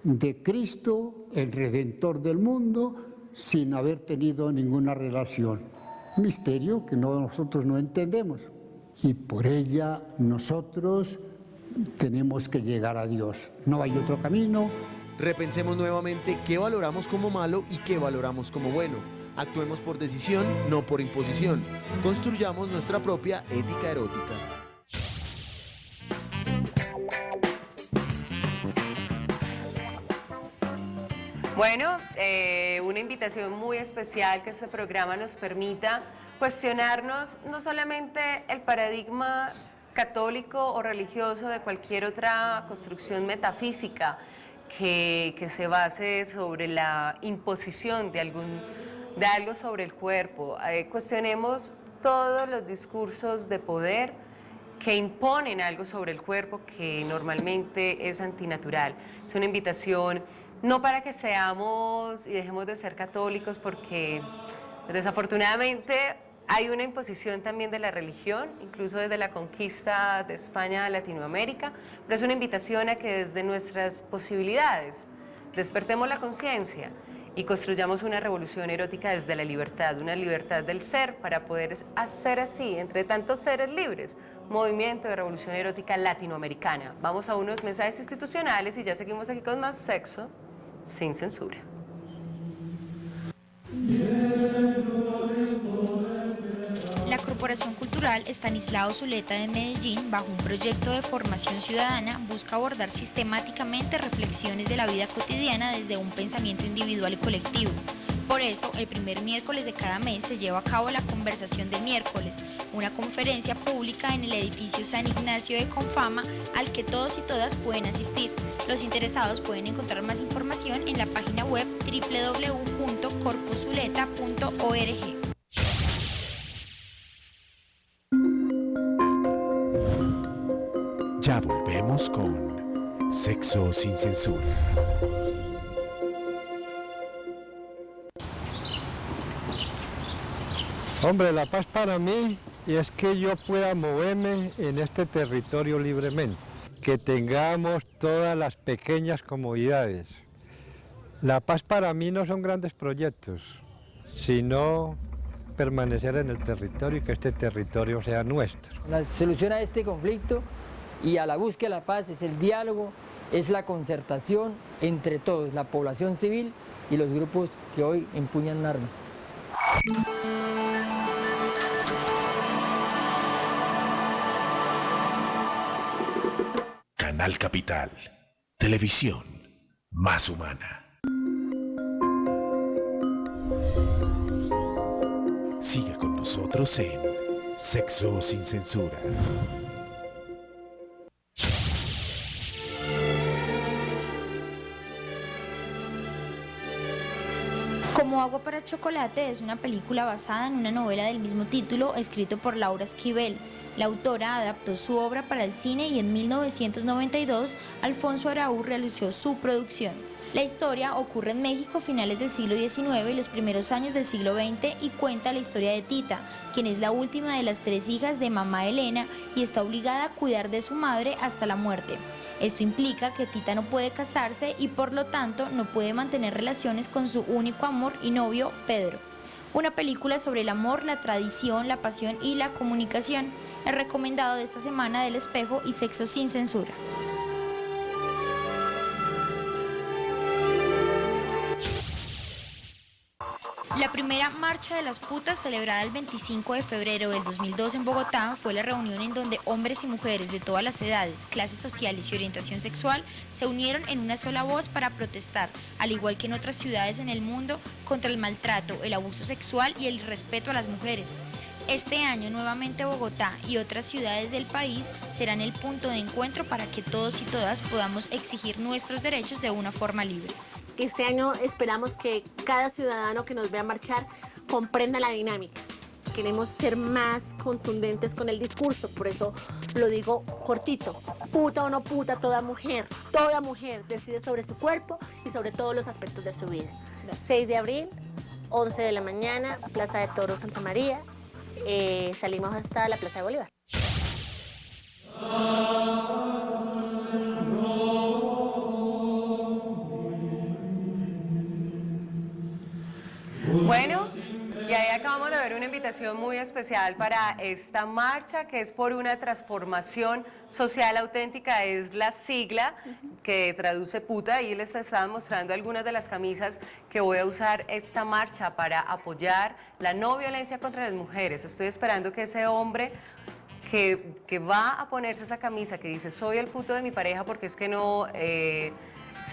de Cristo, el Redentor del mundo, sin haber tenido ninguna relación. Misterio que nosotros no entendemos. Y por ella nosotros tenemos que llegar a Dios. No hay otro camino. Repensemos nuevamente qué valoramos como malo y qué valoramos como bueno. Actuemos por decisión, no por imposición. Construyamos nuestra propia ética erótica. Bueno, una invitación muy especial que este programa nos permita cuestionarnos no solamente el paradigma católico o religioso de cualquier otra construcción metafísica que se base sobre la imposición de algo sobre el cuerpo. Cuestionemos todos los discursos de poder que imponen algo sobre el cuerpo que normalmente es antinatural. Es una invitación no para que seamos y dejemos de ser católicos, porque desafortunadamente hay una imposición también de la religión, incluso desde la conquista de España a Latinoamérica, pero es una invitación a que desde nuestras posibilidades despertemos la conciencia y construyamos una revolución erótica desde la libertad, una libertad del ser, para poder hacer así, entre tantos seres libres, movimiento de revolución erótica latinoamericana. Vamos a unos mensajes institucionales y ya seguimos aquí con más Sexo sin Censura. La Corporación Cultural Estanislao Zuleta de Medellín, bajo un proyecto de formación ciudadana, busca abordar sistemáticamente reflexiones de la vida cotidiana desde un pensamiento individual y colectivo. Por eso, el primer miércoles de cada mes se lleva a cabo la Conversación del Miércoles, una conferencia pública en el edificio San Ignacio de Confama al que todos y todas pueden asistir. Los interesados pueden encontrar más información en la página web www.corpozuleta.org. Ya volvemos con Sexo sin Censura. Hombre, la paz para mí es que yo pueda moverme en este territorio libremente, que tengamos todas las pequeñas comodidades. La paz para mí no son grandes proyectos, sino permanecer en el territorio y que este territorio sea nuestro. La solución a este conflicto y a la búsqueda de la paz es el diálogo, es la concertación entre todos, la población civil y los grupos que hoy empuñan armas. Canal Capital, televisión más humana. Siga con nosotros en Sexo sin Censura. Como agua para chocolate es una película basada en una novela del mismo título escrito por Laura Esquivel. La autora adaptó su obra para el cine y en 1992 Alfonso Araúz realizó su producción. La historia ocurre en México a finales del siglo XIX y los primeros años del siglo XX y cuenta la historia de Tita, quien es la última de las 3 hijas de mamá Elena y está obligada a cuidar de su madre hasta la muerte. Esto implica que Tita no puede casarse y por lo tanto no puede mantener relaciones con su único amor y novio, Pedro. Una película sobre el amor, la tradición, la pasión y la comunicación. El recomendado de esta semana del Espejo y Sexo sin Censura. La primera marcha de las putas, celebrada el 25 de febrero del 2002 en Bogotá, fue la reunión en donde hombres y mujeres de todas las edades, clases sociales y orientación sexual se unieron en una sola voz para protestar, al igual que en otras ciudades en el mundo, contra el maltrato, el abuso sexual y el irrespeto a las mujeres. Este año nuevamente Bogotá y otras ciudades del país serán el punto de encuentro para que todos y todas podamos exigir nuestros derechos de una forma libre. Este año esperamos que cada ciudadano que nos vea marchar comprenda la dinámica. Queremos ser más contundentes con el discurso, por eso lo digo cortito. Puta o no puta, toda mujer decide sobre su cuerpo y sobre todos los aspectos de su vida. 6 de abril, 11 de la mañana, Plaza de Toros Santa María. Salimos hasta la Plaza de Bolívar. Bueno, y ahí acabamos de ver una invitación muy especial para esta marcha, que es por una transformación social auténtica, es la sigla que traduce puta, y les estaba mostrando algunas de las camisas que voy a usar esta marcha para apoyar la no violencia contra las mujeres. Estoy esperando que ese hombre que va a ponerse esa camisa que dice soy el puto de mi pareja, porque es que no...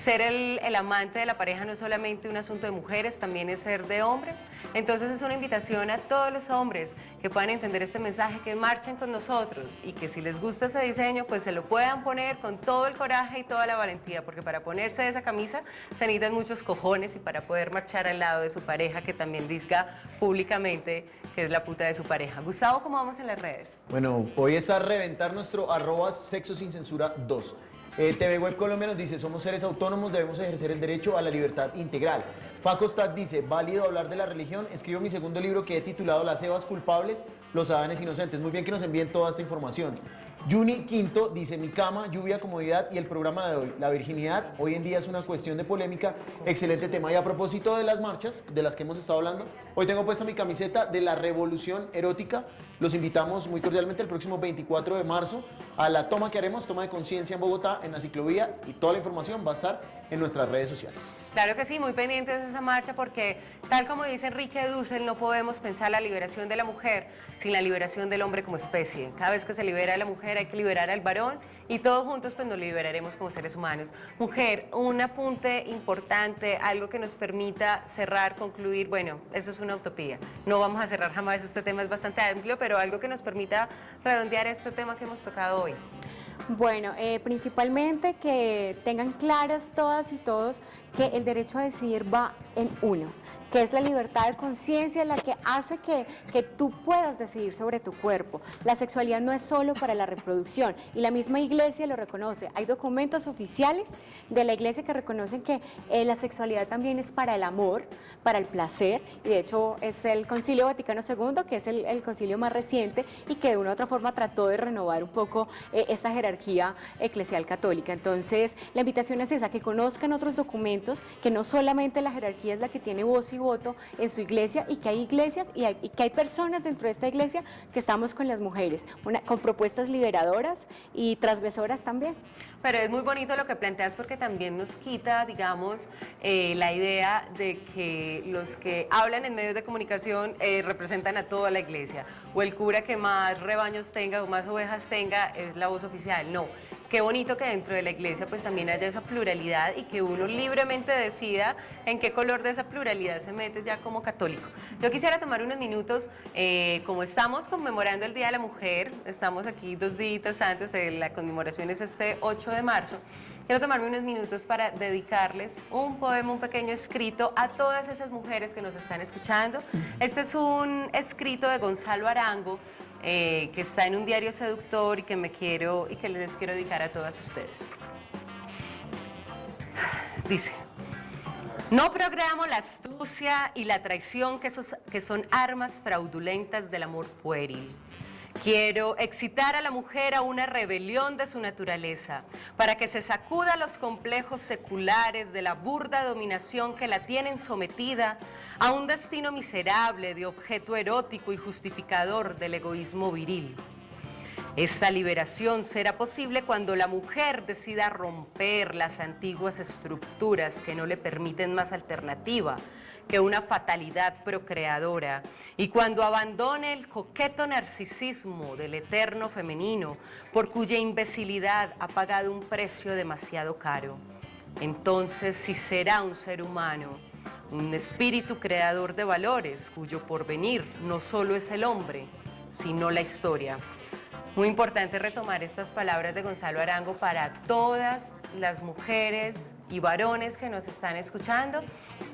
ser el amante de la pareja no es solamente un asunto de mujeres, también es ser de hombres. Entonces es una invitación a todos los hombres que puedan entender este mensaje, que marchen con nosotros y que si les gusta ese diseño, pues se lo puedan poner con todo el coraje y toda la valentía, porque para ponerse esa camisa se necesitan muchos cojones, y para poder marchar al lado de su pareja, que también diga públicamente que es la puta de su pareja. Gustavo, ¿cómo vamos en las redes? Bueno, hoy es a reventar nuestro @sexosincensura2. TV Web Colombia nos dice, somos seres autónomos, debemos ejercer el derecho a la libertad integral. Facostat dice, válido hablar de la religión, escribo mi segundo libro que he titulado Las Evas culpables, los Adanes inocentes. Muy bien que nos envíen toda esta información. Juni Quinto dice, mi cama, lluvia, comodidad y el programa de hoy. La virginidad hoy en día es una cuestión de polémica. Excelente tema. Y a propósito de las marchas, de las que hemos estado hablando, hoy tengo puesta mi camiseta de la revolución erótica. Los invitamos muy cordialmente el próximo 24 de marzo a la toma que haremos, toma de conciencia en Bogotá, en la ciclovía, y toda la información va a estar en nuestras redes sociales. Claro que sí, muy pendientes de esa marcha, porque tal como dice Enrique Dussel, no podemos pensar la liberación de la mujer sin la liberación del hombre como especie. Cada vez que se libera a la mujer hay que liberar al varón, y todos juntos pues nos liberaremos como seres humanos. Mujer, un apunte importante, algo que nos permita cerrar, concluir, bueno, eso es una utopía. No vamos a cerrar jamás, este tema es bastante amplio, pero algo que nos permita redondear este tema que hemos tocado hoy. Bueno, principalmente que tengan claras todas y todos que el derecho a decidir va en uno, que es la libertad de conciencia la que hace que tú puedas decidir sobre tu cuerpo. La sexualidad no es solo para la reproducción, y la misma Iglesia lo reconoce. Hay documentos oficiales de la Iglesia que reconocen que la sexualidad también es para el amor, para el placer, y de hecho es el Concilio Vaticano II, que es el concilio más reciente y que de una u otra forma trató de renovar un poco esa jerarquía eclesial católica. Entonces la invitación es esa, que conozcan otros documentos, que no solamente la jerarquía es la que tiene voz y voto en su iglesia, y que hay iglesias y que hay personas dentro de esta iglesia que estamos con las mujeres, con propuestas liberadoras y transgresoras también. Pero es muy bonito lo que planteas, porque también nos quita, digamos, la idea de que los que hablan en medios de comunicación representan a toda la iglesia, o el cura que más rebaños tenga o más ovejas tenga es la voz oficial. No. Qué bonito que dentro de la iglesia pues también haya esa pluralidad, y que uno libremente decida en qué color de esa pluralidad se mete ya como católico. Yo quisiera tomar unos minutos, como estamos conmemorando el Día de la Mujer, estamos aquí 2 días antes, la conmemoración es este 8 de marzo, quiero tomarme unos minutos para dedicarles un poema, un pequeño escrito a todas esas mujeres que nos están escuchando. Este es un escrito de Gonzalo Arango, que está en un diario seductor, y que les quiero dedicar a todas ustedes. Dice: no programo la astucia y la traición que son armas fraudulentas del amor pueril. Quiero excitar a la mujer a una rebelión de su naturaleza, para que se sacuda los complejos seculares de la burda dominación que la tienen sometida a un destino miserable de objeto erótico y justificador del egoísmo viril. Esta liberación será posible cuando la mujer decida romper las antiguas estructuras que no le permiten más alternativa que una fatalidad procreadora, y cuando abandone el coqueto narcisismo del eterno femenino, por cuya imbecilidad ha pagado un precio demasiado caro. Entonces sí será un ser humano, un espíritu creador de valores, cuyo porvenir no solo es el hombre, sino la historia. Muy importante retomar estas palabras de Gonzalo Arango para todas las mujeres y varones que nos están escuchando.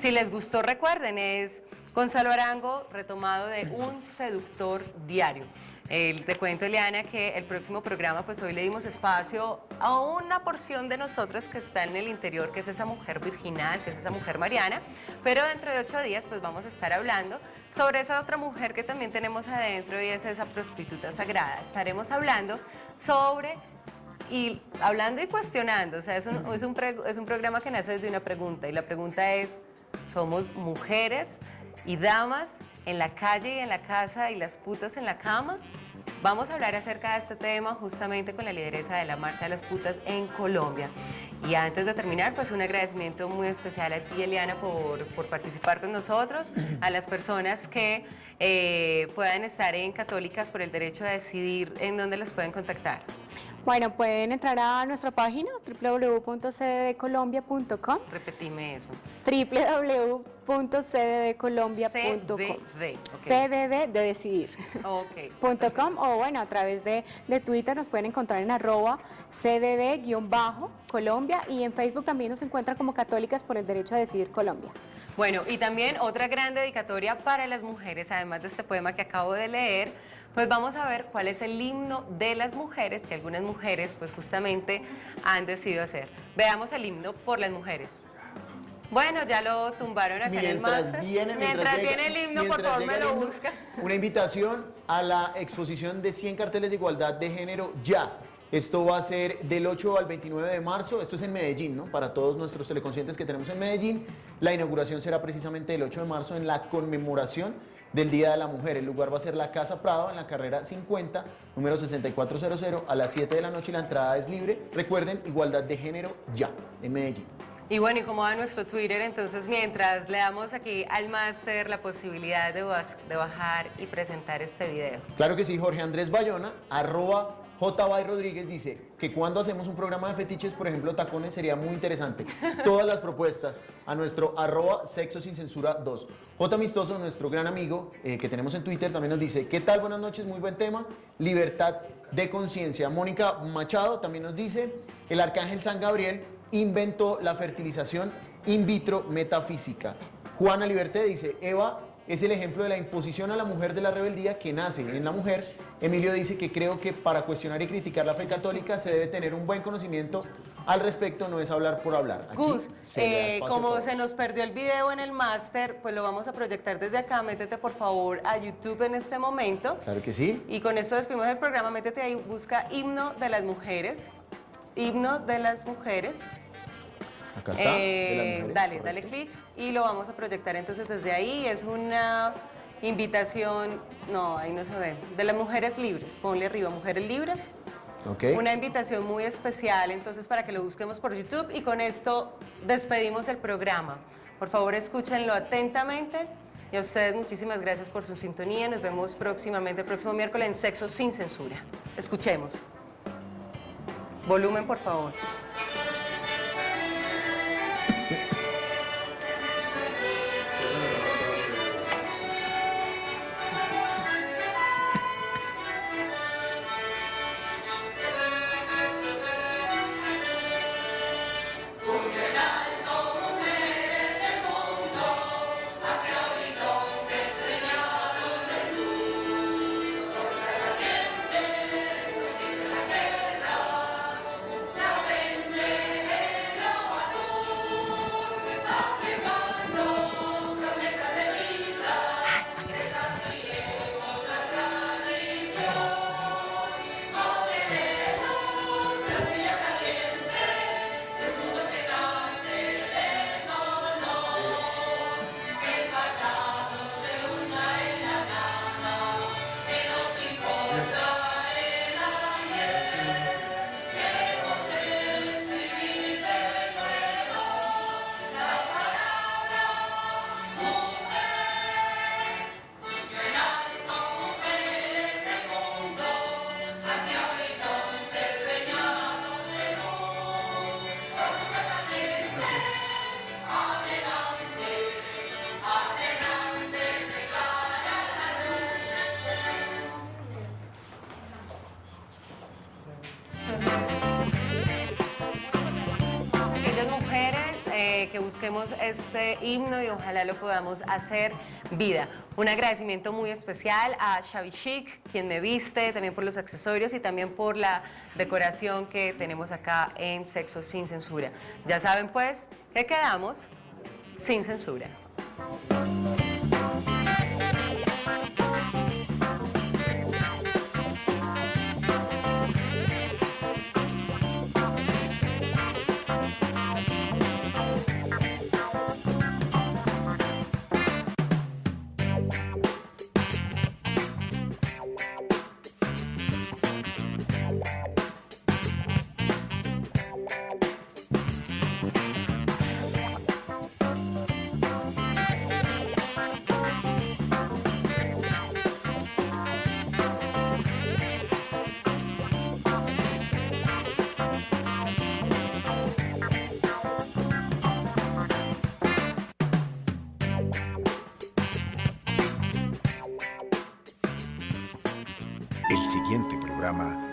Si les gustó, recuerden, es Gonzalo Arango retomado de Un Seductor Diario. Te cuento, Eliana, que el próximo programa, pues hoy le dimos espacio a una porción de nosotras que está en el interior, que es esa mujer virginal, que es esa mujer mariana, pero dentro de 8 días pues vamos a estar hablando sobre esa otra mujer que también tenemos adentro y es esa prostituta sagrada. Estaremos hablando sobre, hablando y cuestionando, o sea, es un programa que nace desde una pregunta y la pregunta es, ¿somos mujeres y damas en la calle y en la casa y las putas en la cama? Vamos a hablar acerca de este tema justamente con la lideresa de la Marcha de las Putas en Colombia. Y antes de terminar, pues un agradecimiento muy especial a ti, Eliana, por participar con nosotros, a las personas que puedan estar en Católicas por el Derecho a Decidir, ¿en dónde las pueden contactar? Bueno, pueden entrar a nuestra página www.cddcolombia.com. Repetime eso. www.cddcolombia.com. CDD de decidir. Okay. .com, o bueno, a través de Twitter nos pueden encontrar en @CDD_Colombia, y en Facebook también nos encuentran como Católicas por el Derecho a Decidir Colombia. Bueno, y también otra gran dedicatoria para las mujeres, además de este poema que acabo de leer, pues vamos a ver cuál es el himno de las mujeres, que algunas mujeres pues justamente han decidido hacer. Veamos el himno por las mujeres. Bueno, ya lo tumbaron acá en el máster. Mientras viene el himno, por favor me lo busca. Una invitación a la exposición de 100 carteles de igualdad de género ya. Esto va a ser del 8 al 29 de marzo, esto es en Medellín, ¿no? Para todos nuestros teleconscientes que tenemos en Medellín, la inauguración será precisamente el 8 de marzo en la conmemoración del Día de la Mujer. El lugar va a ser la Casa Prado en la carrera 50, número 6400, a las 7 de la noche y la entrada es libre. Recuerden, igualdad de género ya, en Medellín. Y bueno, y como va nuestro Twitter, entonces mientras le damos aquí al máster la posibilidad de bajar y presentar este video. Claro que sí, Jorge Andrés Bayona, @JBay Rodríguez dice que cuando hacemos un programa de fetiches, por ejemplo tacones, sería muy interesante. Todas las propuestas a nuestro @sexosincensura2. J Amistoso, nuestro gran amigo que tenemos en Twitter, también nos dice, ¿qué tal? Buenas noches, muy buen tema. Libertad de conciencia. Mónica Machado también nos dice, el arcángel San Gabriel inventó la fertilización in vitro metafísica. Juana Liberté dice, Eva es el ejemplo de la imposición a la mujer de la rebeldía que nace en la mujer. Emilio dice que creo que para cuestionar y criticar la fe católica se debe tener un buen conocimiento al respecto, no es hablar por hablar. Aquí Gus, como se nos perdió el video en el máster, pues lo vamos a proyectar desde acá. Métete por favor a YouTube en este momento. Claro que sí. Y con esto despedimos el programa. Métete ahí, busca Himno de las Mujeres. Himno de las Mujeres. Acá está. Dale clic y lo vamos a proyectar entonces desde ahí. Es una invitación, no, ahí no se ve, de las mujeres libres. Ponle arriba, mujeres libres. Okay. Una invitación muy especial entonces para que lo busquemos por YouTube y con esto despedimos el programa. Por favor, escúchenlo atentamente. Y a ustedes muchísimas gracias por su sintonía. Nos vemos próximamente, el próximo miércoles en Sexo Sin Censura. Escuchemos. Volumen, por favor. que busquemos este himno y ojalá lo podamos hacer vida. Un agradecimiento muy especial a Xavi Chic, quien me viste, también por los accesorios y también por la decoración que tenemos acá en Sexo Sin Censura. Ya saben pues que quedamos sin censura. El siguiente programa